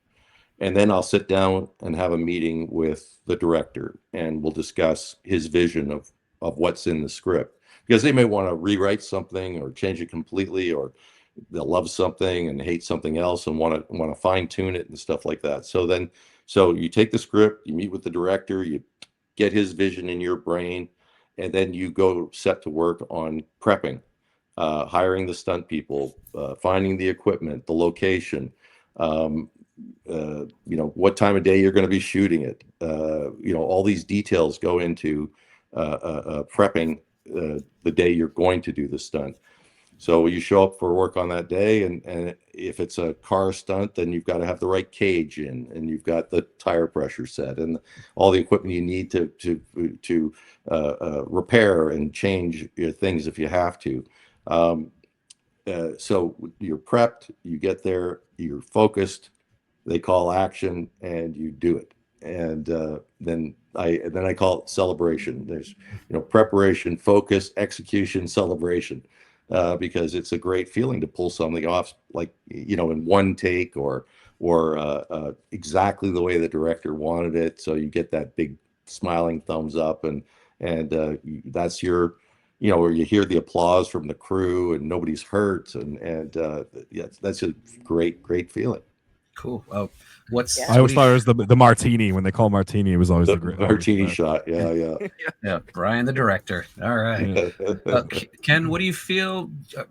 And then I'll sit down and have a meeting with the director, and we'll discuss his vision of what's in the script, because they may want to rewrite something or change it completely, or they'll love something and hate something else and want to fine tune it and stuff like that. So you take the script, you meet with the director, you get his vision in your brain, and then you go set to work on prepping, hiring the stunt people, finding the equipment, the location, what time of day you're going to be shooting it. All these details go into prepping the day you're going to do the stunt. So you show up for work on that day, and if it's a car stunt, then you've got to have the right cage in, and you've got the tire pressure set, and all the equipment you need to repair and change your things if you have to. So you're prepped, you get there, you're focused. They call action, and you do it. And then I call it celebration. There's preparation, focus, execution, celebration. Because it's a great feeling to pull something off, like in one take or exactly the way the director wanted it. So you get that big smiling thumbs up, and that's your, where you hear the applause from the crew and nobody's hurt, and that's a great feeling. Cool. I always thought it was the martini. When they call martini, it was always the great martini shot. Yeah. Yeah, Brian, the director. All right. Ken, what do you feel? Do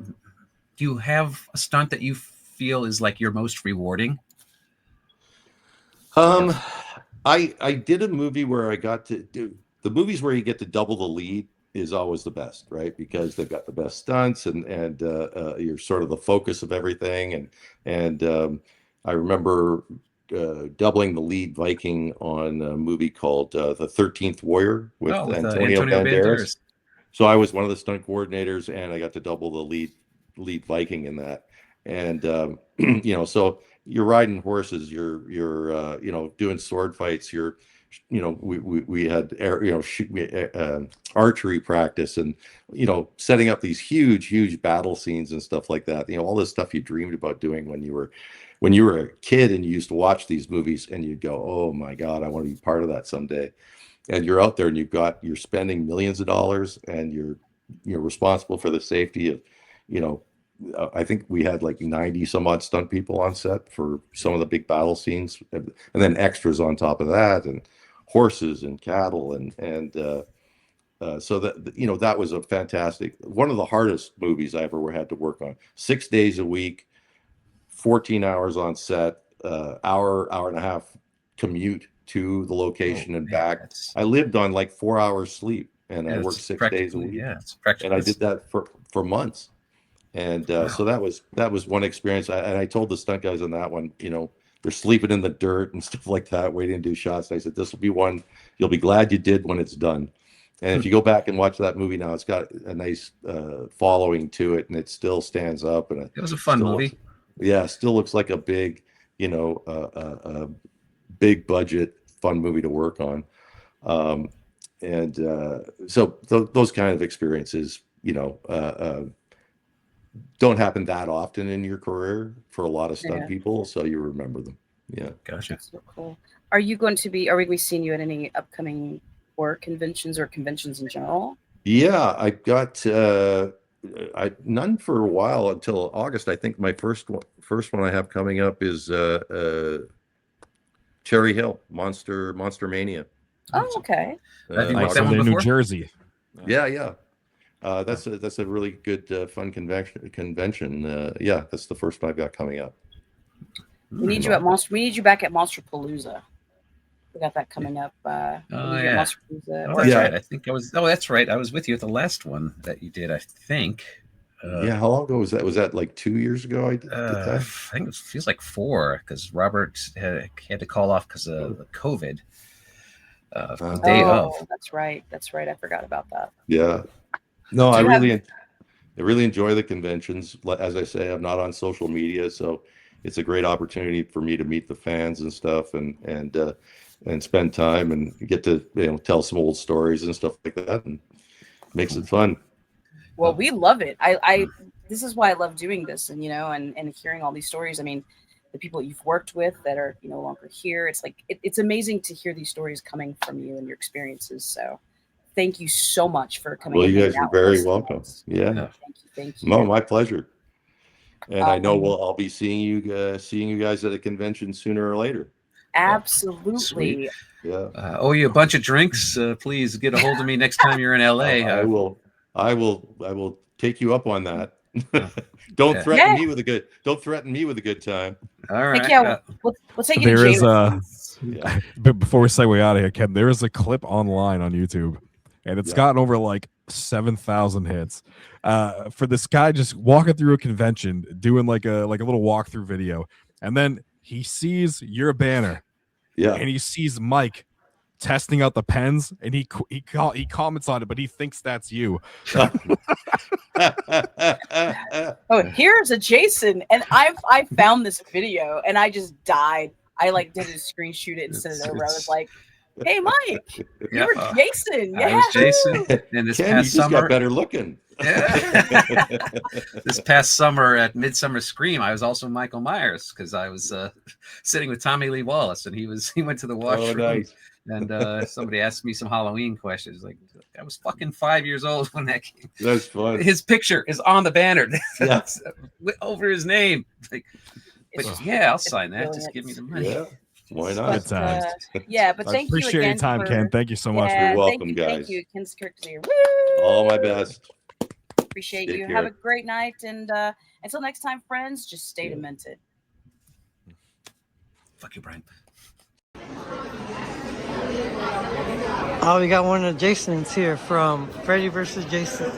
you have a stunt that you feel is like your most rewarding? I did a movie where I got to do the movies where you get to double the lead is always the best, right? Because they've got the best stunts, and you're sort of the focus of everything. And I remember doubling the lead Viking on a movie called The 13th Warrior with Antonio Banderas. So I was one of the stunt coordinators, and I got to double the lead Viking in that. And so you're riding horses, you're doing sword fights, we had archery practice, and setting up these huge battle scenes and stuff like that. All this stuff you dreamed about doing when you were a kid, and you used to watch these movies and you'd go, oh my God, I want to be part of that someday. And you're out there and you're spending millions of dollars, and you're responsible for the safety of, I think we had like 90 some odd stunt people on set for some of the big battle scenes, and then extras on top of that, and horses and cattle. So that was a fantastic, one of the hardest movies I ever had to work on. 6 days a week, 14 hours on set, hour and a half commute to the location and back. I lived on like 4 hours sleep, and I worked 6 days a week. Yeah, it's practical. And I did that for months. And so that was one experience. And I told the stunt guys on that one, they're sleeping in the dirt and stuff like that, waiting to do shots. And I said, this will be one you'll be glad you did when it's done. And if you go back and watch that movie now, it's got a nice following to it, and it still stands up. And it was a fun movie. Still looks like a big, big budget, fun movie to work on. So those kind of experiences, don't happen that often in your career for a lot of stunt people, so you remember them. Yeah. Gotcha. So cool. Are we going to be seeing you at any upcoming horror conventions or conventions in general? Yeah, I got none for a while until August. I think my first one I have coming up is Cherry Hill, Monster Mania. Oh, okay. New Jersey. Yeah. That's a really good fun convention. That's the first one I've got coming up. We need you at Monster. We need you back at Monsterpalooza. We got that coming up. Yeah. That's right. I think I was. Oh, that's right. I was with you at the last one that you did, I think. How long ago was that? Was that like 2 years ago? I did that? I think it feels like 4, because Robert had to call off because of the COVID. The day of. That's right. I forgot about that. Yeah. No, I really enjoy the conventions. As I say, I'm not on social media, so it's a great opportunity for me to meet the fans and stuff, and spend time and get to tell some old stories and stuff like that, and makes it fun. Well, we love it. I this is why I love doing this, and and hearing all these stories. I mean, the people you've worked with that are no longer here. It's like it's amazing to hear these stories coming from you and your experiences. So thank you so much for coming. Well, you guys are very welcome. Yeah. Thank you. No, my pleasure. And I know I'll be seeing you guys at a convention sooner or later. Absolutely. Sweet. Yeah. Owe you a bunch of drinks. Please get a hold of me next time you're in LA. I will take you up on that. Don't threaten me with a good time. All right. Heck yeah, we'll take you to There is Jameson's. but before we segue out of here, Ken, there is a clip online on YouTube, and it's gotten over like 7,000 hits. For this guy just walking through a convention, doing like a little walkthrough video, and then he sees your banner, and he sees Mike testing out the pens, and he comments on it, but he thinks that's you. Oh, here's a Jason, and I found this video, and I just died. I like did a screenshot it and sent it over. I was like, "Hey, Mike, you were Jason." I was Jason, and this Ken, past you just summer, got better looking. this past summer at Midsummer Scream, I was also Michael Myers because I was sitting with Tommy Lee Wallace, and he went to the washroom. Oh, nice. And somebody asked me some Halloween questions. Like, I was fucking 5 years old when that came. That's fun. His picture is on the banner Yeah. over his name. Like, but yeah, I'll sign that. Just give me the money. Yeah. Why not? Good times. Yeah, but thank you appreciate again your time, for, Ken. Thank you so much. Yeah, You're welcome, thank guys. you, Ken Kirzinger. Woo! All my best. Appreciate Take you. care. Have a great night, and until next time, friends, just stay demented. Fuck you, Brian. Oh, we got one of Jason's here from Freddy vs. Jason.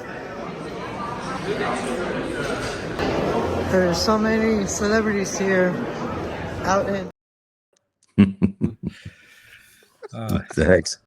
There's so many celebrities here out in. Thanks.